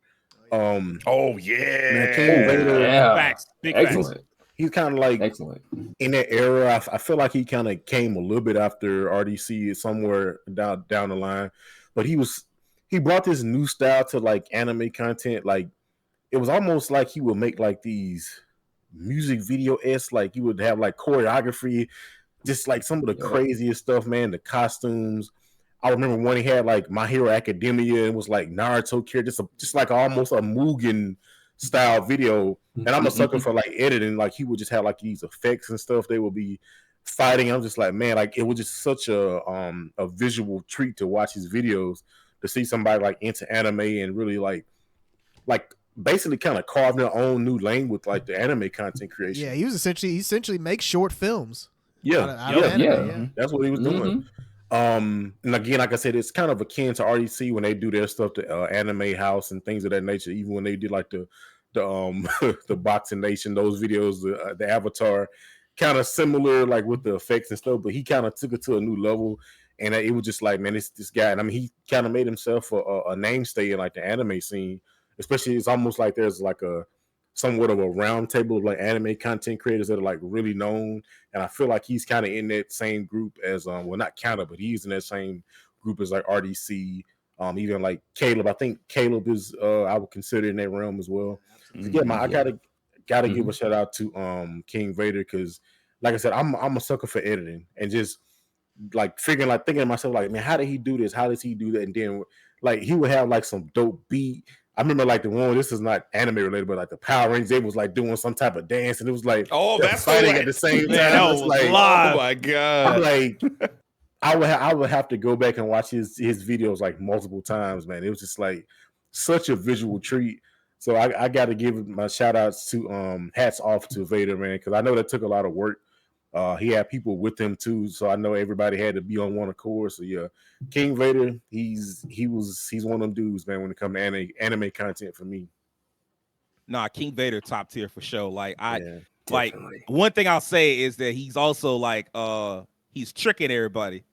Speaker 3: Oh yeah,
Speaker 5: man, King Vader.
Speaker 2: Yeah,
Speaker 1: Facts. Big
Speaker 2: excellent.
Speaker 1: facts.
Speaker 5: He's kind of like
Speaker 2: Excellent.
Speaker 5: in that era. I feel like he kind of came a little bit after RDC somewhere down the line, but he brought this new style to like anime content. Like it was almost like he would make like these music video-esque, like he would have like choreography, just like some of the craziest stuff, man. The costumes. I remember when he had like My Hero Academia and was like Naruto character, just like almost a Mugen style video. And I'm a sucker for like editing. Like he would just have like these effects and stuff. They would be fighting. I'm just like, man, like it was just such a visual treat to watch his videos, to see somebody like into anime and really like basically kind of carving their own new lane with like the anime content creation.
Speaker 4: Yeah, he essentially makes short films.
Speaker 5: Yeah,
Speaker 4: out of anime,
Speaker 5: that's what he was doing. And again, like I said, it's kind of akin to RDC when they do their stuff, the Anime House and things of that nature. Even when they did like the the Boxing Nation, those videos, the Avatar, kind of similar, like with the effects and stuff. But he kind of took it to a new level, and it was just like, man, it's this guy. And I mean, he kind of made himself a namestay in like the anime scene. Especially, it's almost like there's like somewhat of a round table of like anime content creators that are like really known. And I feel like he's kind of in that same group as well, not kind of, but he's in that same group as like RDC, even like Caleb. I think Caleb is I would consider in that realm as well. I gotta give a shout out to King Vader, because like I said, I'm a sucker for editing and just like thinking to myself, like, man, how did he do this? How does he do that? And then like he would have like some dope beat. I remember like the one, this is not anime related, but like the Power Rangers, they was like doing some type of dance, and it was like,
Speaker 3: that's
Speaker 5: fighting at the same time.
Speaker 1: That was
Speaker 5: like,
Speaker 1: live.
Speaker 3: Oh my god!
Speaker 5: I'm like, I would have to go back and watch his videos like multiple times, man. It was just like such a visual treat. So I got to give my shout outs to hats off to Vader, man, because I know that took a lot of work. He had people with him too, so I know everybody had to be on one accord. So yeah, King Vader, he's one of them dudes, man, when it comes to anime content for me.
Speaker 1: Nah, King Vader top tier for sure. Like
Speaker 5: Yeah,
Speaker 1: like
Speaker 2: definitely.
Speaker 1: one thing I'll say is that he's also like he's tricking everybody.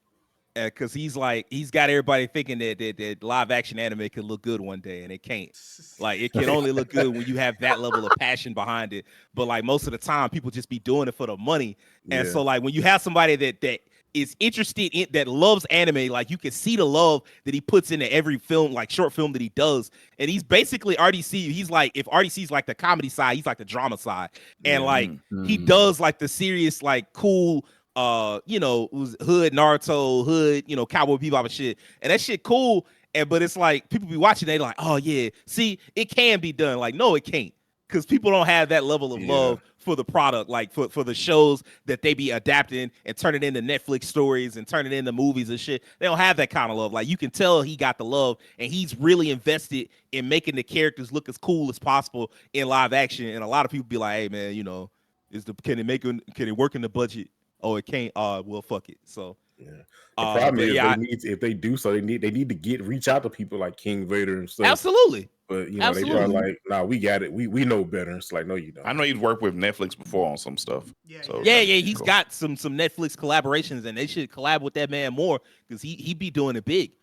Speaker 1: Because he's got everybody thinking that live action anime can look good one day, and it can't. Like it can only look good when you have that level of passion behind it. But like most of the time, people just be doing it for the money. And
Speaker 5: yeah,
Speaker 1: so like when you have somebody that is interested in that loves anime, like you can see the love that he puts into every film, like short film that he does. And he's basically RDC. He's like if RDC's like the comedy side, he's like the drama side. And
Speaker 5: yeah.
Speaker 1: like he
Speaker 2: Mm.
Speaker 1: does like the serious, like cool it was hood Naruto, hood, Cowboy Bebop and shit. And that shit cool. But it's like people be watching, they like, oh yeah, see, it can be done. Like, no, it can't. Because people don't have that level of
Speaker 5: Yeah.
Speaker 1: love for the product, like for the shows that they be adapting and turning into Netflix stories and turning into movies and shit. They don't have that kind of love. Like you can tell he got the love and he's really invested in making the characters look as cool as possible in live action. And a lot of people be like, hey man, can it work in the budget? Oh, it can't. Well, fuck it. So,
Speaker 5: Yeah. The problem
Speaker 1: but
Speaker 5: is
Speaker 1: yeah,
Speaker 5: if they do so, they need to reach out to people like King Vader and stuff.
Speaker 1: absolutely.
Speaker 5: But they
Speaker 1: Absolutely.
Speaker 5: probably like, nah, we got it. We know better. It's like, no, you don't.
Speaker 3: I know you've worked with Netflix before on some stuff. So
Speaker 1: Yeah. He's got some Netflix collaborations, and they should collab with that man more because he be doing it big.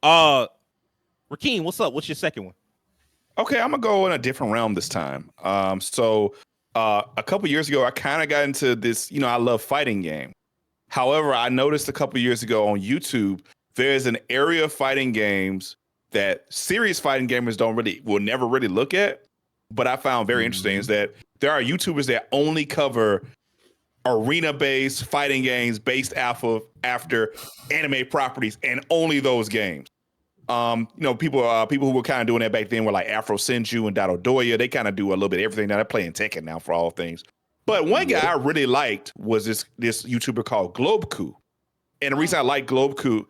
Speaker 1: Rakeem, what's up? What's your second one?
Speaker 3: Okay, I'm gonna go in a different realm this time. A couple years ago, I kind of got into this. I love fighting game. However, I noticed a couple years ago on YouTube, there's an area of fighting games that serious fighting gamers will never really look at. But I found very interesting is that there are YouTubers that only cover arena-based fighting games based after anime properties and only those games. People who were kind of doing that back then were like Afro Senju and Dado Doya. They kind of do a little bit of everything. Now they're playing Tekken now for all things. But one guy I really liked was this YouTuber called Globeku. And the reason I like Globeku,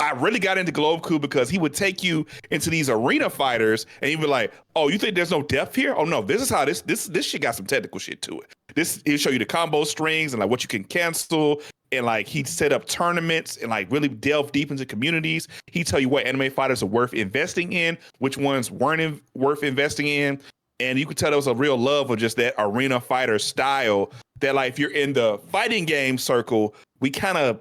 Speaker 3: I really got into Globeku because he would take you into these arena fighters and he'd be like, oh, you think there's no depth here? Oh no, this is how this shit got some technical shit to it. He'll show you the combo strings and like what you can cancel. And like he'd set up tournaments and like really delve deep into communities. He'd tell you what anime fighters are worth investing in, which ones weren't worth investing in. And you could tell there was a real love of just that arena fighter style that like if you're in the fighting game circle, we kind of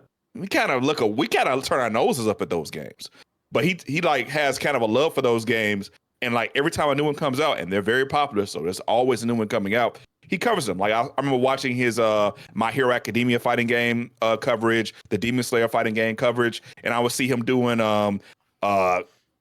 Speaker 3: turn our noses up at those games. But he like has kind of a love for those games. And like every time a new one comes out, and they're very popular, so there's always a new one coming out, he covers them. Like I remember watching his My Hero Academia fighting game coverage, the Demon Slayer fighting game coverage, and I would see him doing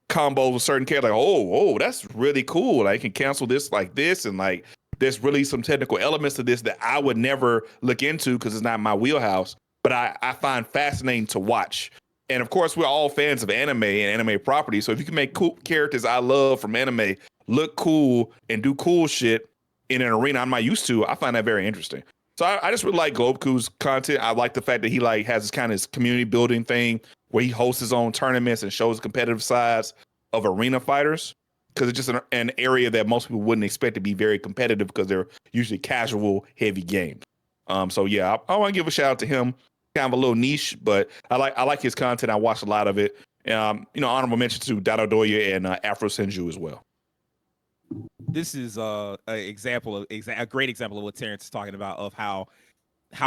Speaker 3: combos with certain characters. Like, oh, that's really cool. Like, you can cancel this like this, and like there's really some technical elements to this that I would never look into because it's not my wheelhouse. But I find fascinating to watch. And of course, we're all fans of anime and anime properties. So if you can make cool characters I love from anime look cool and do cool shit in an arena I'm not used to, I find that very interesting. So I just really like Globeku's content. I like the fact that he like has this kind of community building thing where he hosts his own tournaments and shows competitive sides of arena fighters, because it's just an area that most people wouldn't expect to be very competitive because they're usually casual, heavy games. So yeah, I want to give a shout out to him. Kind of a little niche, but I like his content. I watched a lot of it. Honorable mention to Dado Doya and Afro Senju as well.
Speaker 1: This is a great example of what Terrence is talking about, of how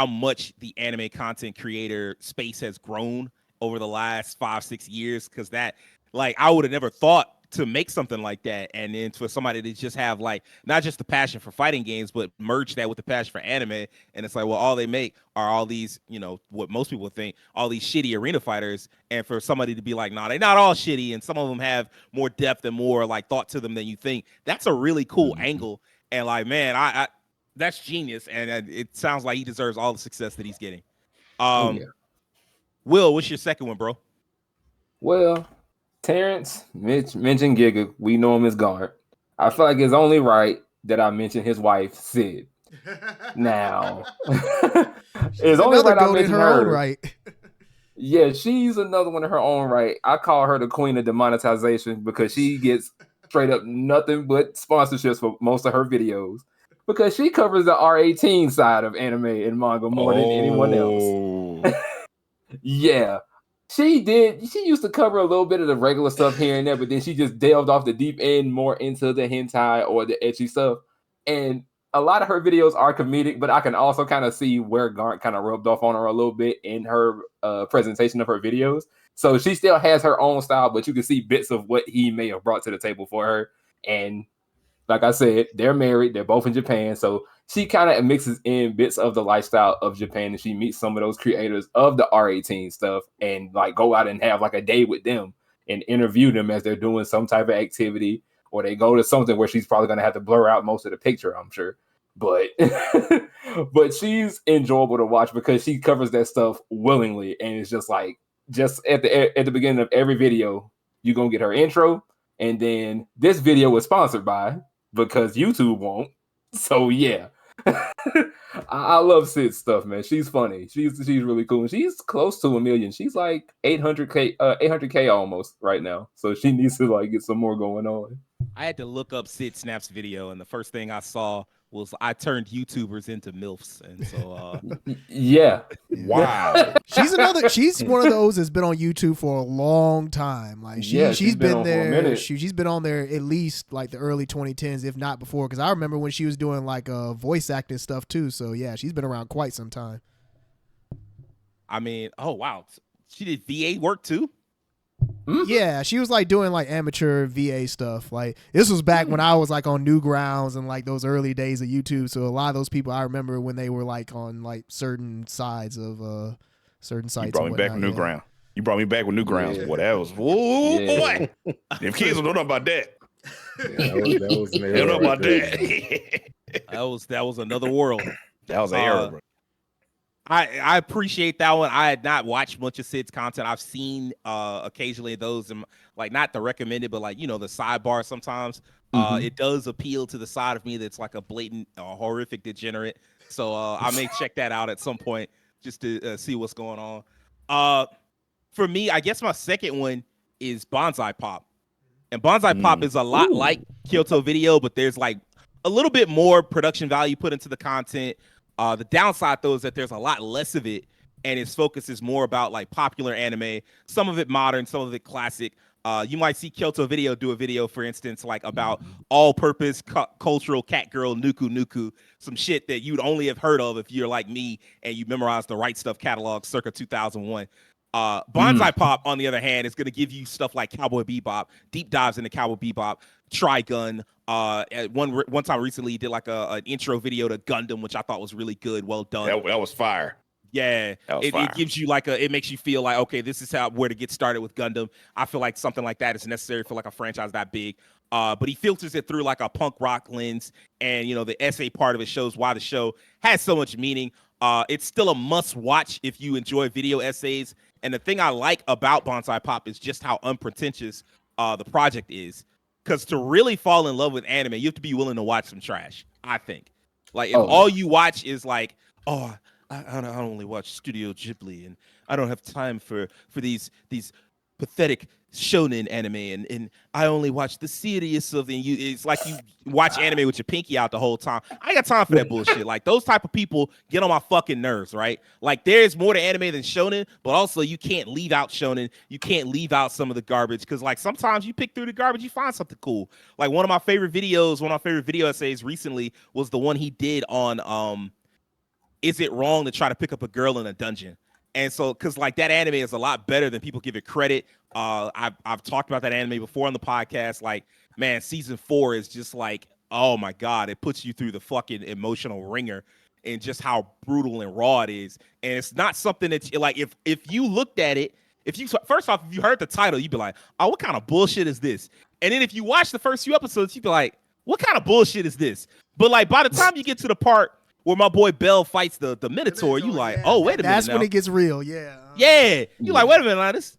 Speaker 1: much the anime content creator space has grown over the last 5-6 years. Because that, like, I would have never thought to make something like that, and then for somebody to just have like not just the passion for fighting games, but merge that with the passion for anime. And it's like, well, all they make are all these, what most people think, all these shitty arena fighters. And for somebody to be like, nah, they're not all shitty, and some of them have more depth and more like thought to them than you think. That's a really cool angle. And like, man, I that's genius. And it sounds like he deserves all the success that he's getting. Will, what's your second one, bro?
Speaker 2: Well, Terrence mentioned Giga. We know him as Guard. I feel like it's only right that I mention his wife, Sid. Now, it's only right I mention her.
Speaker 4: Right.
Speaker 2: Yeah, she's another one in her own right. I call her the queen of demonetization because she gets straight up nothing but sponsorships for most of her videos, because she covers the R18 side of anime and manga more than anyone else. Yeah. She used to cover a little bit of the regular stuff here and there, but then she just delved off the deep end more into the hentai or the ecchi stuff. And a lot of her videos are comedic, but I can also kind of see where Garnt kind of rubbed off on her a little bit in her presentation of her videos. So she still has her own style, but you can see bits of what he may have brought to the table for her. And like I said, they're married. They're both in Japan. So she kind of mixes in bits of the lifestyle of Japan, and she meets some of those creators of the R18 stuff and like go out and have like a day with them and interview them as they're doing some type of activity, or they go to something where she's probably going to have to blur out most of the picture, I'm sure. But but she's enjoyable to watch because she covers that stuff willingly, and it's just like at the beginning of every video, you're going to get her intro, and then this video was sponsored by, because YouTube won't. So yeah, I love Sid's stuff, man. She's funny. She's really cool. And she's close to 1 million. She's like 800K almost right now. So she needs to like get some more going on.
Speaker 1: I had to look up Sid Snap's video, and the first thing I saw was I turned YouTubers into MILFs, and so
Speaker 2: yeah.
Speaker 3: Wow.
Speaker 4: She's one of those that's been on YouTube for a long time. Like she's been there. She's been on there at least like the early 2010s, if not before. Because I remember when she was doing like voice acting stuff too. So yeah, she's been around quite some time.
Speaker 1: I mean, oh wow, she did VA work too.
Speaker 4: Yeah, she was like doing like amateur VA stuff. Like this was back when I was like on Newgrounds and like those early days of YouTube. So a lot of those people I remember when they were like on like certain sides of certain sites.
Speaker 3: You brought me back with Newgrounds. You brought me back with Newgrounds. Yeah. Boy, that was boy. Them kids don't know about that.
Speaker 5: That was
Speaker 3: they don't know about that.
Speaker 1: that was another world.
Speaker 3: That was an era, bro.
Speaker 1: I appreciate that one. I had not watched much of Sid's content. I've seen occasionally those, like not the recommended, but like, you know, the sidebar sometimes. It does appeal to the side of me that's like a blatant, horrific degenerate. So I may check that out at some point just to see what's going on. For me, I guess my second one is Bonsai Pop. And Bonsai Pop is a lot like Kyoto Video, but there's like a little bit more production value put into the content. The downside, though, is that there's a lot less of it, and its focus is more about like popular anime, some of it modern, some of it classic. You might see Kyoto Video do a video, for instance, like about all-purpose cultural cat girl Nuku Nuku, some shit that you'd only have heard of if you're like me and you memorized the Right Stuff catalog circa 2001. Bonsai Pop, on the other hand, is going to give you stuff like Cowboy Bebop, deep dives into Cowboy Bebop, Trigun. One time recently, he did like an intro video to Gundam, which I thought was really good, well done.
Speaker 3: That was fire.
Speaker 1: Yeah, it gives you like it makes you feel like, okay, this is where to get started with Gundam. I feel like something like that is necessary for like a franchise that big. But he filters it through like a punk rock lens, and you know the essay part of it shows why the show has so much meaning. It's still a must watch if you enjoy video essays. And the thing I like about Bonsai Pop is just how unpretentious the project is. Because to really fall in love with anime, you have to be willing to watch some trash, I think. Like, if all you watch is like, oh, I only watch Studio Ghibli, and I don't have time for these pathetic shonen anime, and I only watch the serious of the. It's like you watch anime with your pinky out the whole time. I ain't got time for that bullshit. Like, those type of people get on my fucking nerves, right? Like, there's more to anime than shonen, but also you can't leave out shonen. You can't leave out some of the garbage, because like sometimes you pick through the garbage, you find something cool. Like one of my favorite video essays recently was the one he did on is it wrong to try to pick up a girl in a dungeon? And so, because like that anime is a lot better than people give it credit. I've talked about that anime before on the podcast. Like, man, season 4 is just like, oh my God, it puts you through the fucking emotional ringer and just how brutal and raw it is. And it's not something that like, if you looked at it, first off, if you heard the title, you'd be like, oh, what kind of bullshit is this? And then if you watch the first few episodes, you'd be like, what kind of bullshit is this? But like, by the time you get to the part where my boy Bell fights the Minotaur, you like, oh, wait a minute.
Speaker 4: That's when it gets real, yeah.
Speaker 1: Yeah. You like, wait a minute, now, this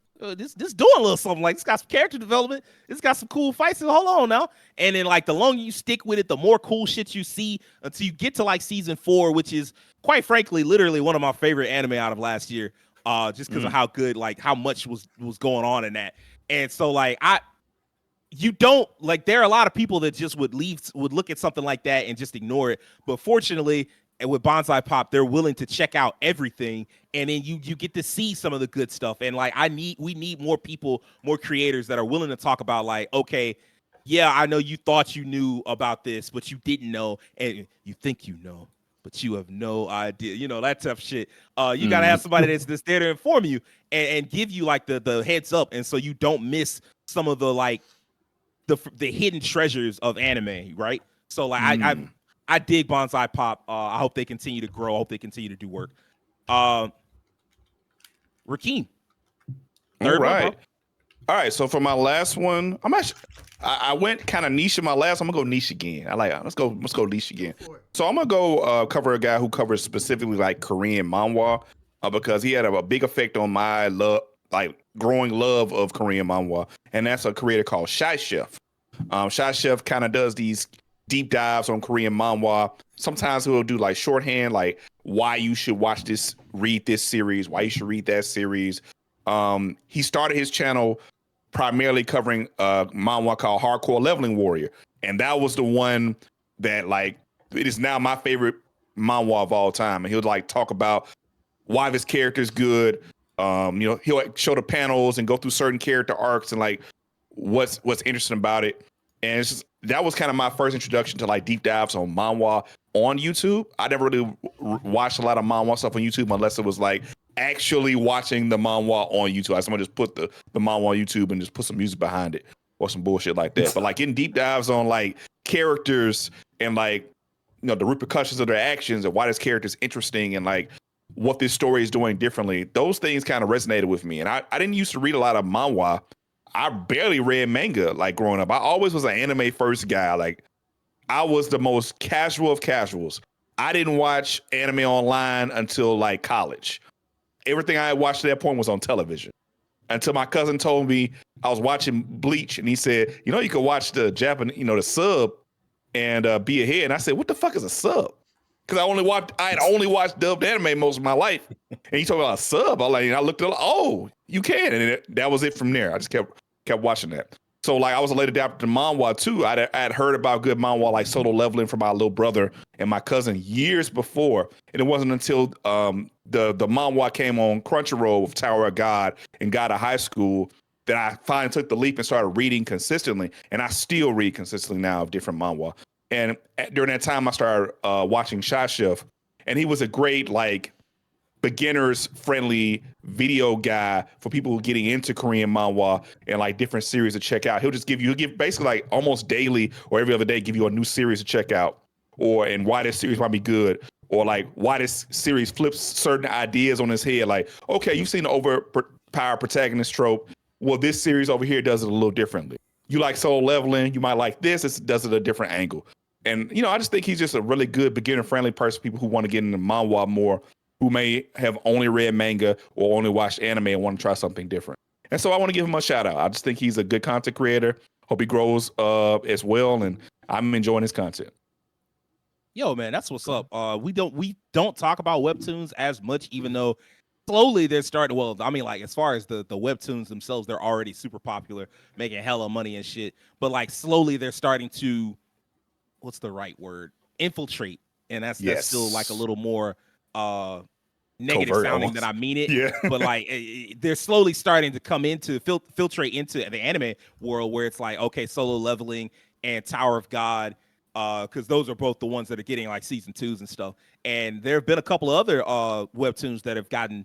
Speaker 1: doing a little something. Like, it's got some character development. It's got some cool fights. So hold on now. And then like the longer you stick with it, the more cool shit you see until you get to like season 4, which is quite frankly, literally one of my favorite anime out of last year. Just because of how good, like how much was going on in that. And so like you don't like, there are a lot of people that just would look at something like that and just ignore it. But fortunately, and with Bonsai Pop, they're willing to check out everything, and then you get to see some of the good stuff. And like we need more people, more creators that are willing to talk about like, okay, yeah, I know you thought you knew about this, but you didn't know, and you think you know, but you have no idea. You know, that tough shit. You gotta have somebody that's there to inform you and give you like the heads up, and so you don't miss some of the like the hidden treasures of anime, right? So like I dig Bonsai Pop. I hope they continue to grow. I hope they continue to do work. Rakeem.
Speaker 3: All right. All right. So for my last one, I went kind of niche in my last. I'm gonna go niche again. Let's go niche again. So I'm gonna go cover a guy who covers specifically like Korean manhwa because he had a big effect on my growing love of Korean manhwa, and that's a creator called Shy Chef. Shy Chef kind of does these deep dives on Korean manhwa. Sometimes he'll do like shorthand, like why you should watch this, read this series, why you should read that series. He started his channel primarily covering manhwa called Hardcore Leveling Warrior, and that was the one that like it is now my favorite manhwa of all time. And he'll like talk about why this character is good. He'll like, show the panels and go through certain character arcs and like what's interesting about it. And it's just, that was kind of my first introduction to like deep dives on manhwa on YouTube. I never really watched a lot of manhwa stuff on YouTube unless it was like actually watching the manhwa on YouTube. Like someone just put the manhwa on YouTube and just put some music behind it or some bullshit like that. But like getting deep dives on like characters and like, you know, the repercussions of their actions and why this character is interesting and like what this story is doing differently. Those things kind of resonated with me. And I didn't used to read a lot of manhwa. I barely read manga like growing up. I always was an anime first guy. Like I was the most casual of casuals. I didn't watch anime online until like college. Everything I watched at that point was on television until my cousin told me I was watching Bleach and he said, you know, you could watch the Japanese, you know, the sub and be ahead. And I said, what the fuck is a sub? Because I had only watched dubbed anime most of my life. And he told me about a sub. I looked at it, oh, you can. And that was it from there. I just kept watching that. So like I was a late adapter to manhwa too. I had heard about good manhwa like Solo Leveling from my little brother and my cousin years before. And it wasn't until the manhwa came on Crunchyroll with Tower of God and God of High School that I finally took the leap and started reading consistently. And I still read consistently now of different manhwa. And during that time I started watching Shy Chef, and he was a great like beginners friendly video guy for people who are getting into Korean manhwa and like different series to check out. He'll give basically like almost daily or every other day, give you a new series to check out and why this series might be good or like why this series flips certain ideas on his head. Like, okay, you've seen the overpowered protagonist trope. Well, this series over here does it a little differently. You like Solo Leveling, you might like this. It does it a different angle. And, you know, I just think he's just a really good beginner friendly person, people who want to get into manhwa more, who may have only read manga or only watched anime and want to try something different. And so I want to give him a shout out. I just think he's a good content creator. Hope he grows as well. And I'm enjoying his content.
Speaker 1: Yo, man, that's what's up. We don't talk about webtoons as much, even though slowly they're starting. Well, I mean, like as far as the webtoons themselves, they're already super popular, making hella money and shit. But like slowly they're starting to, what's the right word? Infiltrate. And that's still like a little more negative
Speaker 3: covert
Speaker 1: sounding
Speaker 3: almost.
Speaker 1: than I mean it.
Speaker 3: Yeah.
Speaker 1: But like they're slowly starting to come into filtrate into the anime world where it's like, okay, Solo Leveling and Tower of God, because those are both the ones that are getting like season 2s and stuff. And there have been a couple of other webtoons that have gotten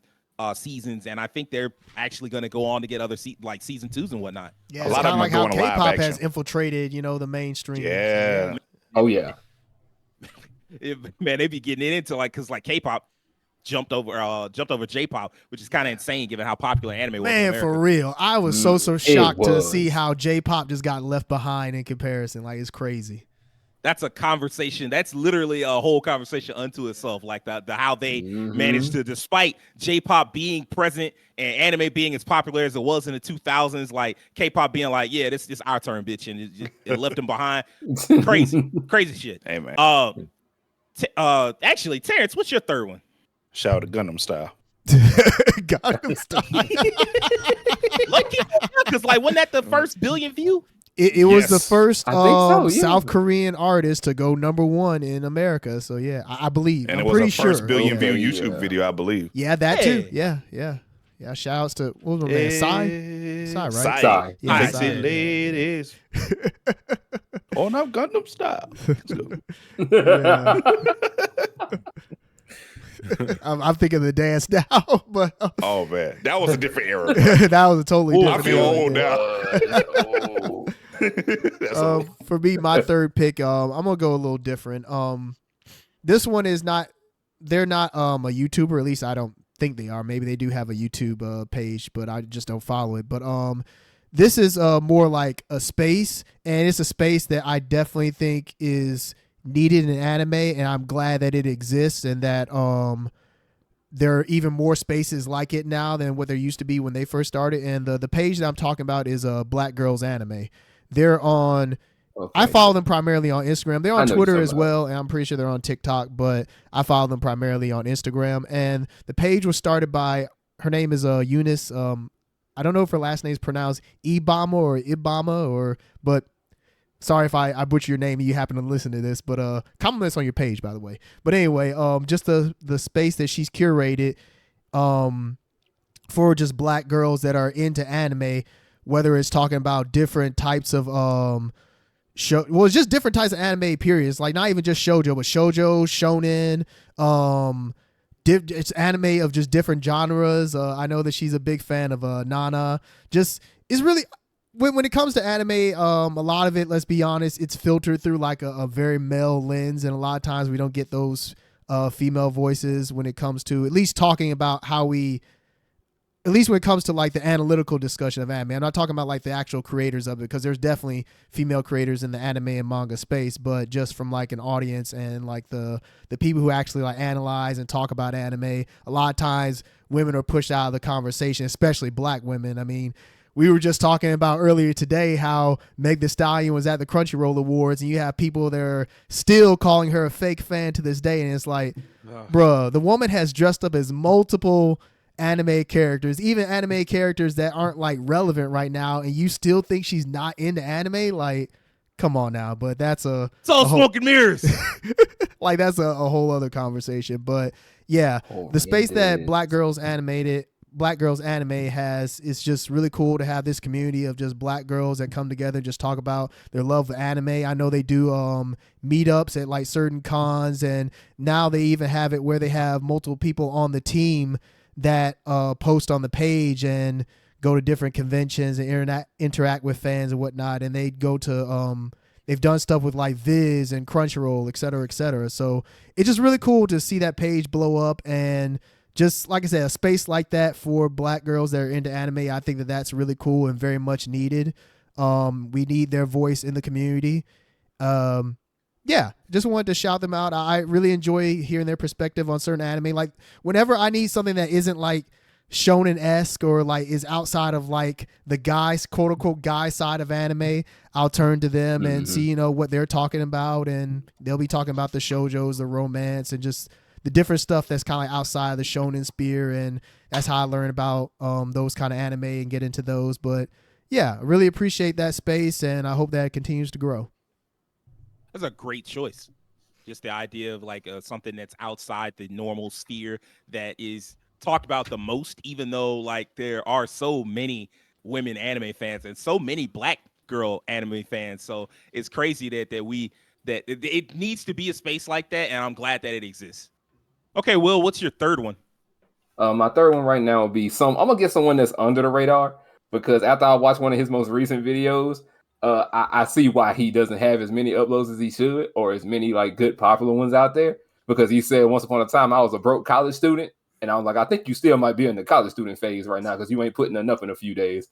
Speaker 1: seasons, and I think they're actually going to go on to get other season 2s and whatnot.
Speaker 4: Yeah,
Speaker 3: A
Speaker 4: it's
Speaker 3: lot of
Speaker 4: kind of
Speaker 3: them are
Speaker 4: like how
Speaker 3: going live
Speaker 4: K-pop has
Speaker 3: action.
Speaker 4: infiltrated, you know, the mainstream.
Speaker 3: Yeah.
Speaker 2: Oh yeah.
Speaker 1: Man, they be getting it into like, because like K-pop jumped over J-pop, which is kind of insane given how popular anime was. in
Speaker 4: Man,
Speaker 1: America.
Speaker 4: for real. I was so shocked to
Speaker 2: was.
Speaker 4: see how J-pop just got left behind in comparison. Like, it's crazy.
Speaker 1: That's a conversation. That's literally a whole conversation unto itself. Like the how they managed to, despite J-pop being present and anime being as popular as it was in the 2000s, like K-pop being like, yeah, this is our turn, bitch, and it left them behind. Crazy shit.
Speaker 3: Hey, man.
Speaker 1: Actually, Terrence, what's your third one?
Speaker 3: Shout out to Gundam Style.
Speaker 4: Gangnam Style.
Speaker 1: Because like, wasn't that the first billion view?
Speaker 4: It was the
Speaker 3: Yes.
Speaker 4: first
Speaker 2: I think so, yeah.
Speaker 4: South Korean artist to go #1 in America. So yeah, I believe.
Speaker 3: And
Speaker 4: I'm
Speaker 3: it was
Speaker 4: pretty
Speaker 3: a first
Speaker 4: sure.
Speaker 3: billion
Speaker 2: Okay,
Speaker 3: view YouTube
Speaker 2: yeah.
Speaker 3: video, I believe.
Speaker 4: Yeah, that too.
Speaker 1: Hey.
Speaker 4: Yeah. Shout outs to what was my man? Psy, right?
Speaker 3: Psy.
Speaker 4: Yeah,
Speaker 3: Sexy
Speaker 4: Psy, yeah.
Speaker 3: ladies. On up Gundam style. Let's go.
Speaker 4: Yeah. I'm thinking of the dance now, but
Speaker 3: Oh man, that was a different era.
Speaker 4: that was a totally
Speaker 2: Ooh,
Speaker 4: different.
Speaker 3: I feel
Speaker 4: era,
Speaker 3: old
Speaker 4: yeah.
Speaker 3: now. That's old.
Speaker 4: For me, my third pick, I'm gonna go a little different. This one is not. They're not a YouTuber. At least I don't think they are. Maybe they do have a YouTube page, but I just don't follow it. But this is more like a space, and it's a space that I definitely think is needed in anime, and I'm glad that it exists, and that there are even more spaces like it now than what there used to be when they first started. And the page that I'm talking about is Black Girls Anime. They're on.
Speaker 2: Okay.
Speaker 4: I follow them primarily on Instagram. They're on Twitter as
Speaker 2: about.
Speaker 4: well, and I'm pretty sure they're on TikTok, but I follow them primarily on Instagram. And the page was started by, her name is Eunice. I don't know if her last name is pronounced Ibama, but sorry if I butcher your name and you happen to listen to this, but comments on your page, by the way. But anyway, just the space that she's curated for just black girls that are into anime, whether it's talking about different types of it's just different types of anime periods, like not even just shoujo, but shoujo, shonen, it's anime of just different genres. I know that she's a big fan of Nana. Just is really when it comes to anime, a lot of it, let's be honest, it's filtered through like a very male lens, and a lot of times we don't get those female voices when it comes to at least talking about how we. At least when it comes to like the analytical discussion of anime. I'm not talking about like the actual creators of it, because there's definitely female creators in the anime and manga space, but just from like an audience and like the people who actually like analyze and talk about anime, a lot of times women are pushed out of the conversation, especially black women. I mean, we were just talking about earlier today how Meg Thee Stallion was at the Crunchyroll Awards, and you have people that are still calling her a fake fan to this day, and it's like, bruh, the woman has dressed up as multiple anime characters, even anime characters that aren't like relevant right now, and you still think she's not into anime? Like, come on now. But that's
Speaker 1: it's all smoke and mirrors.
Speaker 4: like that's a whole other conversation. But yeah, the space that Black Girls Anime has is just really cool to have this community of just black girls that come together and just talk about their love of anime. I know they do meetups at like certain cons, and now they even have it where they have multiple people on the team that post on the page and go to different conventions and interact with fans and whatnot. And they go to they've done stuff with like Viz and Crunchyroll, et cetera, et cetera. So it's just really cool to see that page blow up, and just like I said, a space like that for black girls that are into anime. I think that that's really cool and very much needed. We need their voice in the community. Yeah, just wanted to shout them out. I really enjoy hearing their perspective on certain anime. Like whenever I need something that isn't like shonen-esque or like is outside of like the guys, quote unquote guy side of anime, I'll turn to them and see, what they're talking about, and they'll be talking about the shoujos, the romance, and just the different stuff that's kind of like outside of the shonen sphere. And that's how I learn about those kind of anime and get into those. But yeah, I really appreciate that space, and I hope that it continues to grow.
Speaker 1: That's a great choice. Just the idea of like something that's outside the normal sphere that is talked about the most, even though like there are so many women anime fans and so many black girl anime fans. So it's crazy that it needs to be a space like that, and I'm glad that it exists. Okay, Will, what's your third one?
Speaker 2: My third one right now will be I'm gonna get someone that's under the radar, because after I watched one of his most recent videos, I see why he doesn't have as many uploads as he should, or as many like good popular ones out there. Because he said once upon a time I was a broke college student, and I was like, I think you still might be in the college student phase right now because you ain't putting enough in a few days.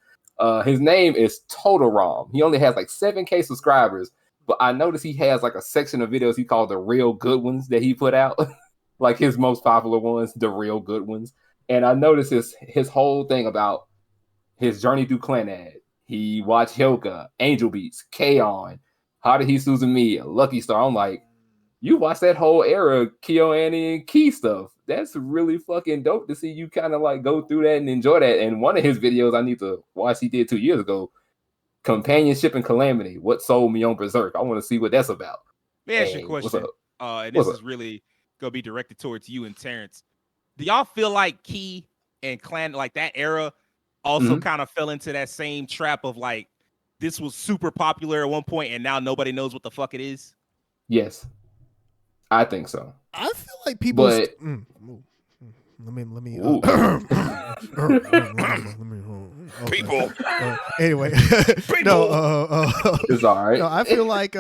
Speaker 2: His name is Total Rom. He only has like 7K subscribers, but I noticed he has like a section of videos he called the real good ones that he put out, like his most popular ones, the real good ones. And I noticed his whole thing about his journey through Clannad. He watched Hyoka, Angel Beats, K-On!, Haruhi Suzumiya, Lucky Star. I'm like, you watched that whole era of KyoAni and Key stuff. That's really fucking dope to see you kind of like go through that and enjoy that. And one of his videos I need to watch, he did 2 years ago, Companionship and Calamity. What sold me on Berserk? I want to see what that's about.
Speaker 1: Let me ask you a
Speaker 2: Hey,
Speaker 1: question.
Speaker 2: what's up?
Speaker 1: And
Speaker 2: What's
Speaker 1: this is
Speaker 2: up?
Speaker 1: really gonna be directed towards you and Terrence. Do y'all feel like Key and Clan, like that era, also kind of fell into that same trap of like this was super popular at one point and now nobody knows what the fuck it is?
Speaker 2: Yes, I think so.
Speaker 4: I feel like people.
Speaker 2: But
Speaker 4: Let me.
Speaker 2: ooh.
Speaker 3: People.
Speaker 4: Anyway,
Speaker 3: People.
Speaker 4: no.
Speaker 2: It's all right.
Speaker 4: No, I feel like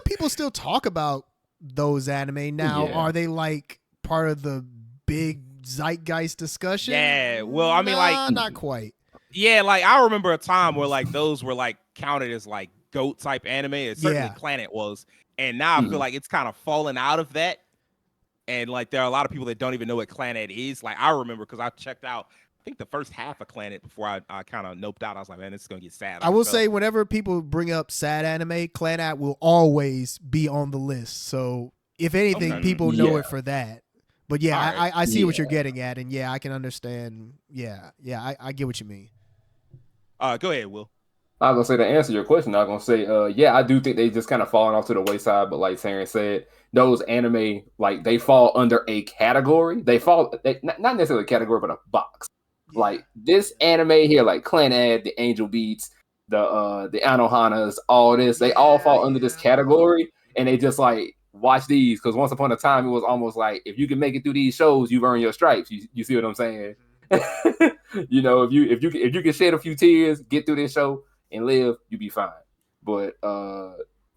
Speaker 4: people still talk about those anime now.
Speaker 2: Yeah.
Speaker 4: Are they like part of the big zeitgeist discussion?
Speaker 1: Yeah, well, I mean, like,
Speaker 4: not quite.
Speaker 1: Yeah, like I remember a time where like those were like counted as like GOAT type anime. It certainly
Speaker 4: Yeah.
Speaker 1: Planet was. And now I feel like it's kind of fallen out of that. And like there are a lot of people that don't even know what Clannad is. Like I remember because I checked out, I think the first half of Clannad before I kind of noped out. I was like, man, this is gonna get sad.
Speaker 4: I will say whenever people bring up sad anime, Clannad will always be on the list. So if anything, people know it for that. But yeah,
Speaker 1: Right.
Speaker 4: I see what you're getting at, and yeah, I can understand. Yeah, I get what you mean.
Speaker 1: Go ahead, Will.
Speaker 2: I was gonna say to answer your question, I was gonna say, yeah, I do think they just kind of fallen off to the wayside. But like Terrence said, those anime, like they fall under a category. Not necessarily a category, but a box. Yeah. Like this anime here, like Clannad, the Angel Beats, the Anohanas, all this, they all fall under this category, and they just like watch these because once upon a time it was almost like if you can make it through these shows, you've earned your stripes. You see what I'm saying? You know, if you can shed a few tears, get through this show and live, you be fine. But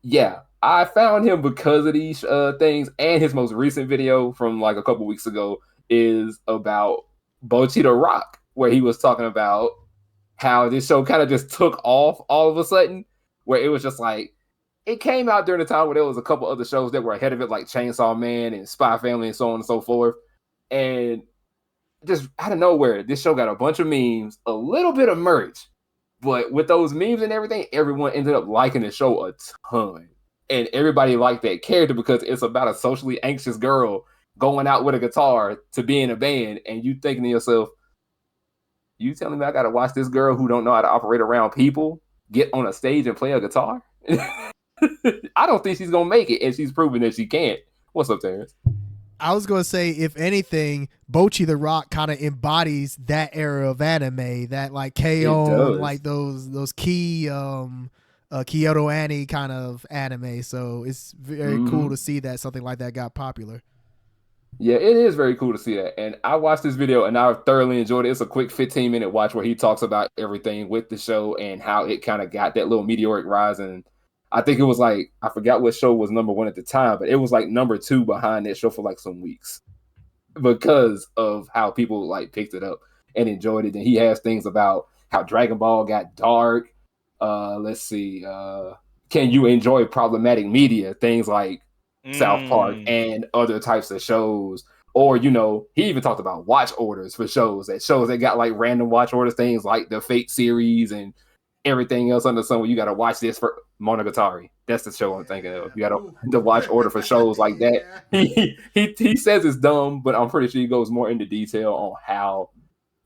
Speaker 2: yeah, I found him because of these things, and his most recent video from like a couple weeks ago is about Bocchi the Rock, where he was talking about how this show kind of just took off all of a sudden, where it was just like it came out during the time where there was a couple other shows that were ahead of it, like Chainsaw Man and Spy Family and so on and so forth. And just out of nowhere, this show got a bunch of memes, a little bit of merch. But with those memes and everything, everyone ended up liking the show a ton. And everybody liked that character because it's about a socially anxious girl going out with a guitar to be in a band. And you thinking to yourself, you telling me I got to watch this girl who don't know how to operate around people get on a stage and play a guitar? I don't think she's going to make it. And she's proven that she can't. What's up, Terrence?
Speaker 4: I was going to say, if anything, Bocchi the Rock kind of embodies that era of anime, that like K-On, like those key Kyoto Annie kind of anime. So it's very cool to see that something like that got popular.
Speaker 2: Yeah, it is very cool to see that. And I watched this video and I thoroughly enjoyed it. It's a quick 15-minute watch where he talks about everything with the show and how it kind of got that little meteoric rise. And I think it was like, I forgot what show was number one at the time, but it was like number 2 behind that show for like some weeks because of how people like picked it up and enjoyed it. And he has things about how Dragon Ball got dark. Let's see. Can you enjoy problematic media? Things like South Park and other types of shows. Or, you know, he even talked about watch orders for shows that got like random watch orders, things like the Fate series and everything else under the sun where you got to watch this for Monogatari. That's the show I'm thinking of. You got to watch order for shows like that. He says it's dumb, but I'm pretty sure he goes more into detail on how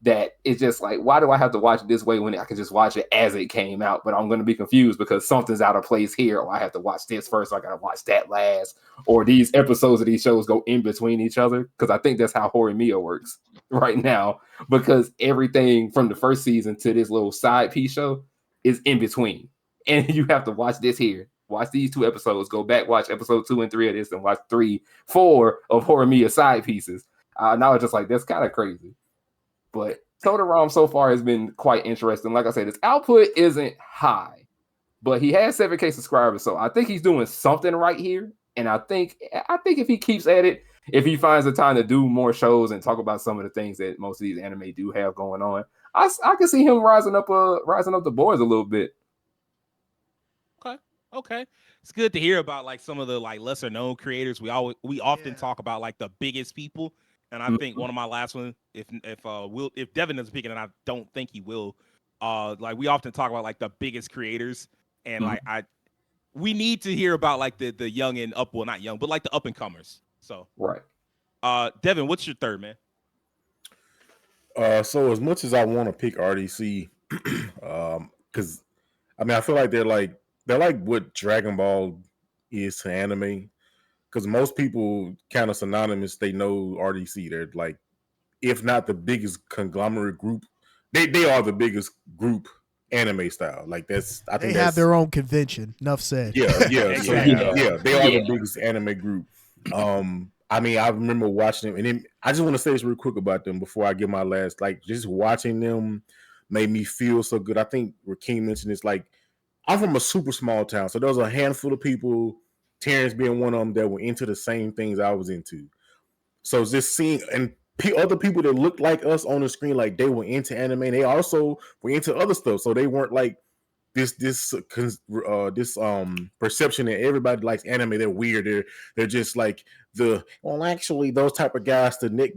Speaker 2: that it's just like, why do I have to watch it this way when I can just watch it as it came out? But I'm going to be confused because something's out of place here, or I have to watch this first, so I got to watch that last, or these episodes of these shows go in between each other, because I think that's how Horimiya works right now, because everything from the first season to this little side piece show is in between, and you have to watch this here, watch these 2 episodes, go back, watch episode 2 and 3 of this, and watch 3, 4 of Horimiya side pieces. Now it's just like, that's kind of crazy. But Totoro so far has been quite interesting. Like I said, his output isn't high, but he has 7K subscribers, so I think he's doing something right here. And I think if he keeps at it, if he finds the time to do more shows and talk about some of the things that most of these anime do have going on, I can see him rising up the boards a little bit.
Speaker 1: Okay. It's good to hear about like some of the like lesser known creators. We often talk about like the biggest people. And I think one of my last ones, if Devin doesn't pick it, and I don't think he will, like we often talk about like the biggest creators, and like we need to hear about like the young and up, well not young, but like the up and comers. So
Speaker 2: right.
Speaker 1: Devin, what's your third, man?
Speaker 5: So as much as I want to pick RDC, because I mean, I feel like they're like what Dragon Ball is to anime. Because most people kind of synonymous, they know RDC. They're like, if not the biggest conglomerate group, they are the biggest group anime style. Like I
Speaker 4: They
Speaker 5: think
Speaker 4: have
Speaker 5: that's
Speaker 4: their own convention. Enough said.
Speaker 5: yeah. So
Speaker 3: Yeah.
Speaker 5: they are
Speaker 2: Yeah.
Speaker 5: the biggest anime group. I mean, I remember watching them, and then I just want to say this real quick about them before I give my last. Like, just watching them made me feel so good. I think Rakeem mentioned this. Like, I'm from a super small town, so there was a handful of people, Terrence being one of them, that were into the same things I was into. So just seeing and other people that looked like us on the screen, like they were into anime, they also were into other stuff. So they weren't like this perception that everybody likes anime. They're weird. They're just like actually those type of guys. The Nick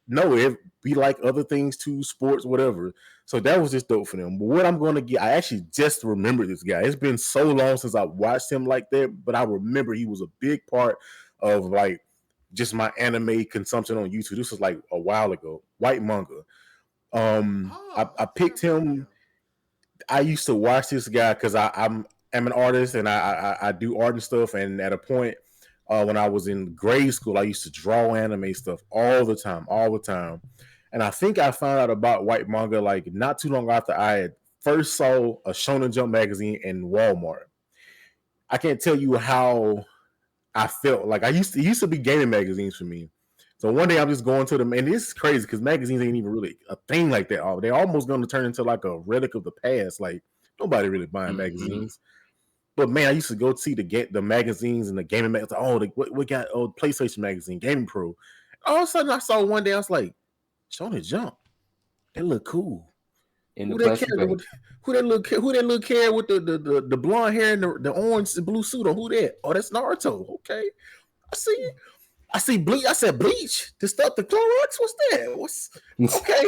Speaker 5: no, we like other things too, sports, whatever. So that was just dope for them. But what I'm going to get, I actually just remember this guy. It's been so long since I watched him like that, but I remember he was a big part of like just my anime consumption on YouTube. This was like a while ago. White Manga. I picked him. I used to watch this guy because I'm an artist and I do art and stuff. And at a point when I was in grade school, I used to draw anime stuff all the time. And I think I found out about White Manga like not too long after I had first saw a Shonen Jump magazine in Walmart. I can't tell you how I felt like it used to be gaming magazines for me. So one day I'm just going to them, and this is crazy because magazines ain't even really a thing like that. They're almost going to turn into like a relic of the past. Like nobody really buying magazines. But man, I used to go see the magazines and the gaming magazines. Oh, we got PlayStation magazine, Gaming Pro. All of a sudden, I saw one day. I was like, Shonen Jump. They look cool.
Speaker 2: In the
Speaker 5: Who that
Speaker 2: plastic
Speaker 5: character?
Speaker 2: bag.
Speaker 5: Who that little character with the blonde hair and the orange and blue suit on? Who that? Oh, that's Naruto. Okay, I see it. I see Bleach. I said Bleach. The stuff, the Clorox. What's that? What's okay,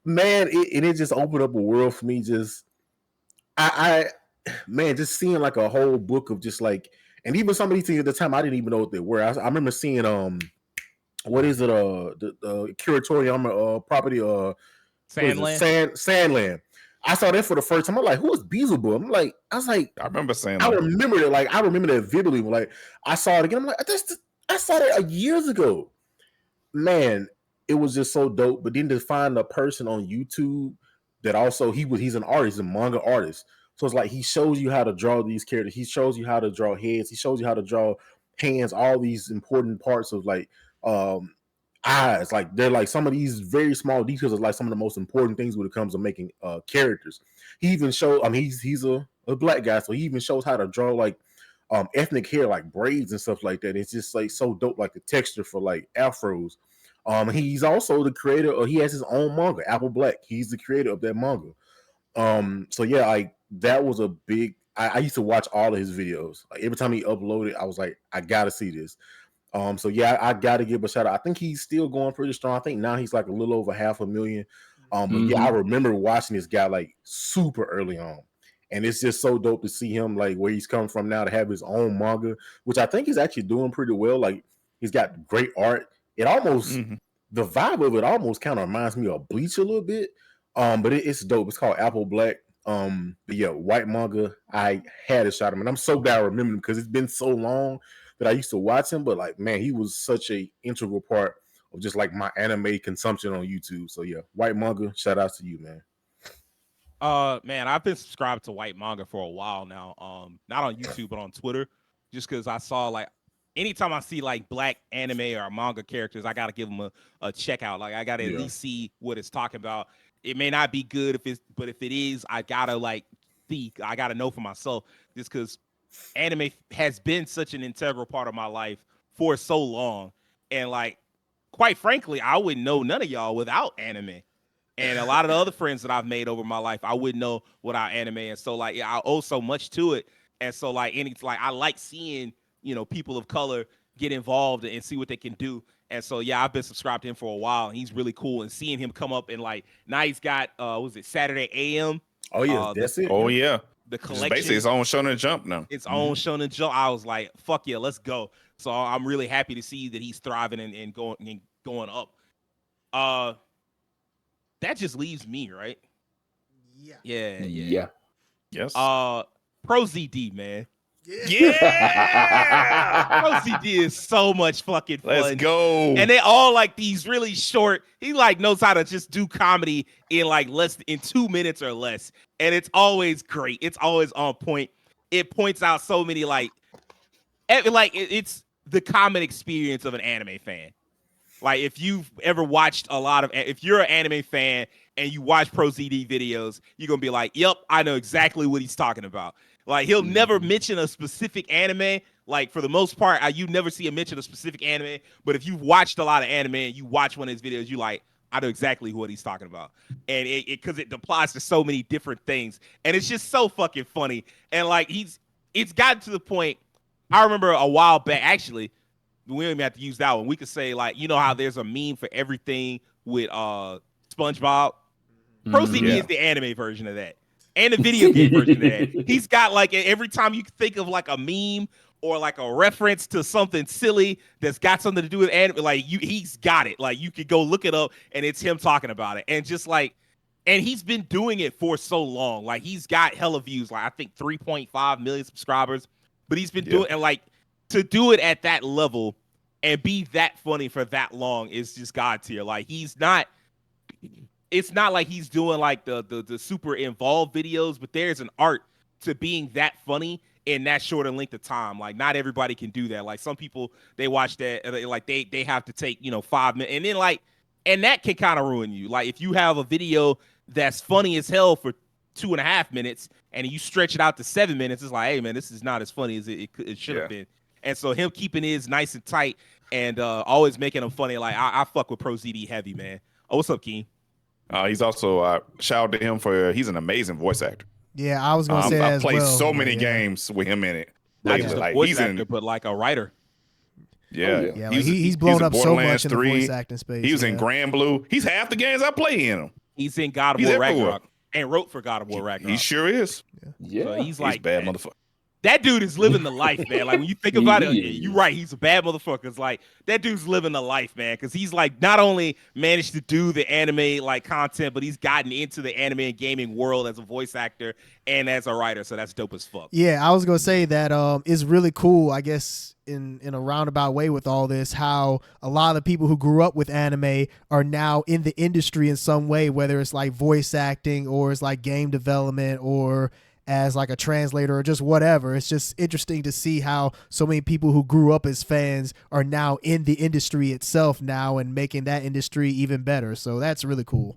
Speaker 5: man? It just opened up a world for me. Just man, just seeing like a whole book of just like, and even some of these things at the time I didn't even know what they were. I remember seeing what is it? The curatorium property
Speaker 1: Sandland.
Speaker 5: Sandland. I saw that for the first time. I'm like, who is Beelzebub? I was like,
Speaker 3: I remember saying
Speaker 5: I
Speaker 3: that.
Speaker 5: remember it. Like, I remember that vividly. Like, I saw it again. I'm like, I saw that years ago. Man, it was just so dope. But then to find a person on YouTube that also he's an artist, a manga artist. So it's like he shows you how to draw these characters. He shows you how to draw heads. He shows you how to draw hands. All these important parts of like eyes. Like they're like some of these very small details are like some of the most important things when it comes to making characters. He even showed. I mean, he's a black guy, so he even shows how to draw like ethnic hair, like braids and stuff like that. It's just like so dope, like the texture for like afros. He's also the creator, or he has his own manga, Apple Black. He's the creator of that manga. So yeah, like that was a big. I used to watch all of his videos. Like every time he uploaded, I was like, I gotta see this. So yeah, I gotta give a shout out. I think he's still going pretty strong. I think now he's like a little over 500,000. But yeah, I remember watching this guy like super early on. And it's just so dope to see him like where he's come from now to have his own manga, which I think he's actually doing pretty well. Like he's got great art. It almost the vibe of it almost kind of reminds me of Bleach a little bit. But it's dope. It's called Apple Black. But yeah, White Manga. I had a shot at him, and I'm so glad I remember him because it's been so long that I used to watch him. But like, man, he was such a integral part of just like my anime consumption on YouTube. So yeah, White Manga. Shout out to you, man.
Speaker 1: Man, I've been subscribed to White Manga for a while now. Not on YouTube, but on Twitter, just because I saw like anytime I see like black anime or manga characters, I gotta give them a check out. Like I gotta at least see what it's talking about. It may not be good but if it is, I gotta like see. I gotta know for myself, just because anime has been such an integral part of my life for so long, and like quite frankly, I wouldn't know none of y'all without anime. And a lot of the other friends that I've made over my life, I wouldn't know without anime. And so like, yeah, I owe so much to it. And so like I like seeing, people of color get involved and see what they can do. And so yeah, I've been subscribed to him for a while, and he's really cool. And seeing him come up and like now he's got was it Saturday AM?
Speaker 5: Oh yeah, that's it.
Speaker 3: Oh yeah.
Speaker 1: The
Speaker 3: It's
Speaker 1: collection.
Speaker 3: basically its own Shonen Jump now.
Speaker 1: Its own Shonen Jump. I was like, fuck yeah, let's go. So I'm really happy to see that he's thriving and going up. That just leaves me, right?
Speaker 4: Yeah.
Speaker 1: Yeah.
Speaker 2: Yeah.
Speaker 3: Yes.
Speaker 1: Pro ZD, man.
Speaker 3: Yeah.
Speaker 1: Pro ZD is so much fucking fun.
Speaker 3: Let's go.
Speaker 1: And they all like these really short. He like knows how to just do comedy in like in 2 minutes or less, and it's always great. It's always on point. It points out so many it's the common experience of an anime fan. Like if you've ever watched if you're an anime fan and you watch Pro ZD videos, you're gonna be like, "Yep, I know exactly what he's talking about." Like he'll never mention a specific anime. Like for the most part, you never see him mention a specific anime. But if you've watched a lot of anime and you watch one of his videos, you like, I know exactly what he's talking about, and because it applies to so many different things, and it's just so fucking funny. And like it's gotten to the point. I remember a while back, actually, we don't even have to use that one. We could say like, you know how there's a meme for everything with SpongeBob. Pro ZD is the anime version of that, and the video game version of that. He's got like every time you think of like a meme or like a reference to something silly that's got something to do with anime, like he's got it. Like you could go look it up, and it's him talking about it, and just like, and he's been doing it for so long. Like he's got hella views, like I think 3.5 million subscribers, but he's been doing, and like to do it at that level and be that funny for that long is just God tier. Like it's not like he's doing like the super involved videos, but there's an art to being that funny in that shorter length of time. Like not everybody can do that. Like some people, they watch that and they have to take 5 minutes, and then and that can kind of ruin you. Like if you have a video that's funny as hell for 2.5 minutes and you stretch it out to 7 minutes, it's like, hey man, this is not as funny as it should have been. And so him keeping his nice and tight and always making them funny. Like I fuck with Pro ZD heavy, man. Oh, what's up, Keen?
Speaker 3: He's also shout out to him he's an amazing voice actor.
Speaker 4: Yeah, I was gonna say
Speaker 3: I've played so many games with him in it.
Speaker 1: Not just a voice actor, but like a writer.
Speaker 3: Yeah,
Speaker 4: yeah. He's blown up so much in the voice acting space.
Speaker 3: He was in Grand Blue. He's half the games I play in him.
Speaker 1: He's in God of War Ragnarok and wrote for God of War Ragnarok.
Speaker 3: He sure is.
Speaker 2: Yeah,
Speaker 1: so he's like
Speaker 3: bad motherfucker.
Speaker 1: That dude is living the life, man. Like when you think about it, you're right. He's a bad motherfucker. It's like that dude's living the life, man. Because he's like not only managed to do the anime like content, but he's gotten into the anime and gaming world as a voice actor and as a writer. So that's dope as fuck.
Speaker 4: Yeah, I was gonna say that is really cool. I guess in a roundabout way with all this, how a lot of the people who grew up with anime are now in the industry in some way, whether it's like voice acting or it's like game development or as like a translator or just whatever. It's just interesting to see how so many people who grew up as fans are now in the industry itself now and making that industry even better. So that's really cool.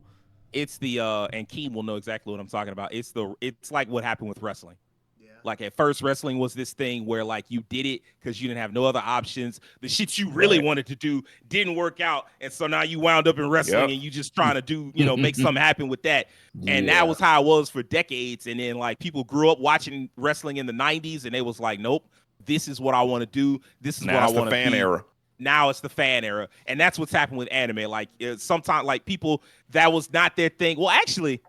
Speaker 1: It's the and Keem will know exactly what I'm talking about. It's like what happened with wrestling. Like at first, wrestling was this thing where like you did it because you didn't have no other options. The shit you really wanted to do didn't work out, and so now you wound up in wrestling and you just trying to do, make something happen with that. And that was how it was for decades. And then like people grew up watching wrestling in the '90s, and they was like, nope, this is what I want to do. This is what I want to be.
Speaker 3: Fan era.
Speaker 1: Now it's the fan era, and that's what's happened with anime. Like sometimes, like people that was not their thing. Well, actually.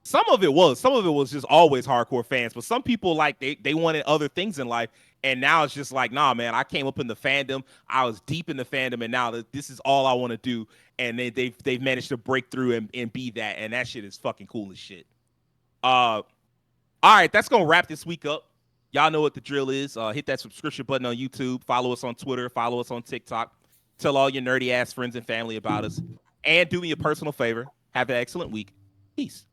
Speaker 1: Some of it was just always hardcore fans, but some people like they wanted other things in life, and now it's just like, nah, man, I came up in the fandom, I was deep in the fandom, and now this is all I want to do, and they've managed to break through and be that, and that shit is fucking cool as shit. All right, that's gonna wrap this week up. Y'all know what the drill is. Hit that subscription button on YouTube, follow us on Twitter, follow us on TikTok, tell all your nerdy ass friends and family about us, and do me a personal favor, have an excellent week. Peace.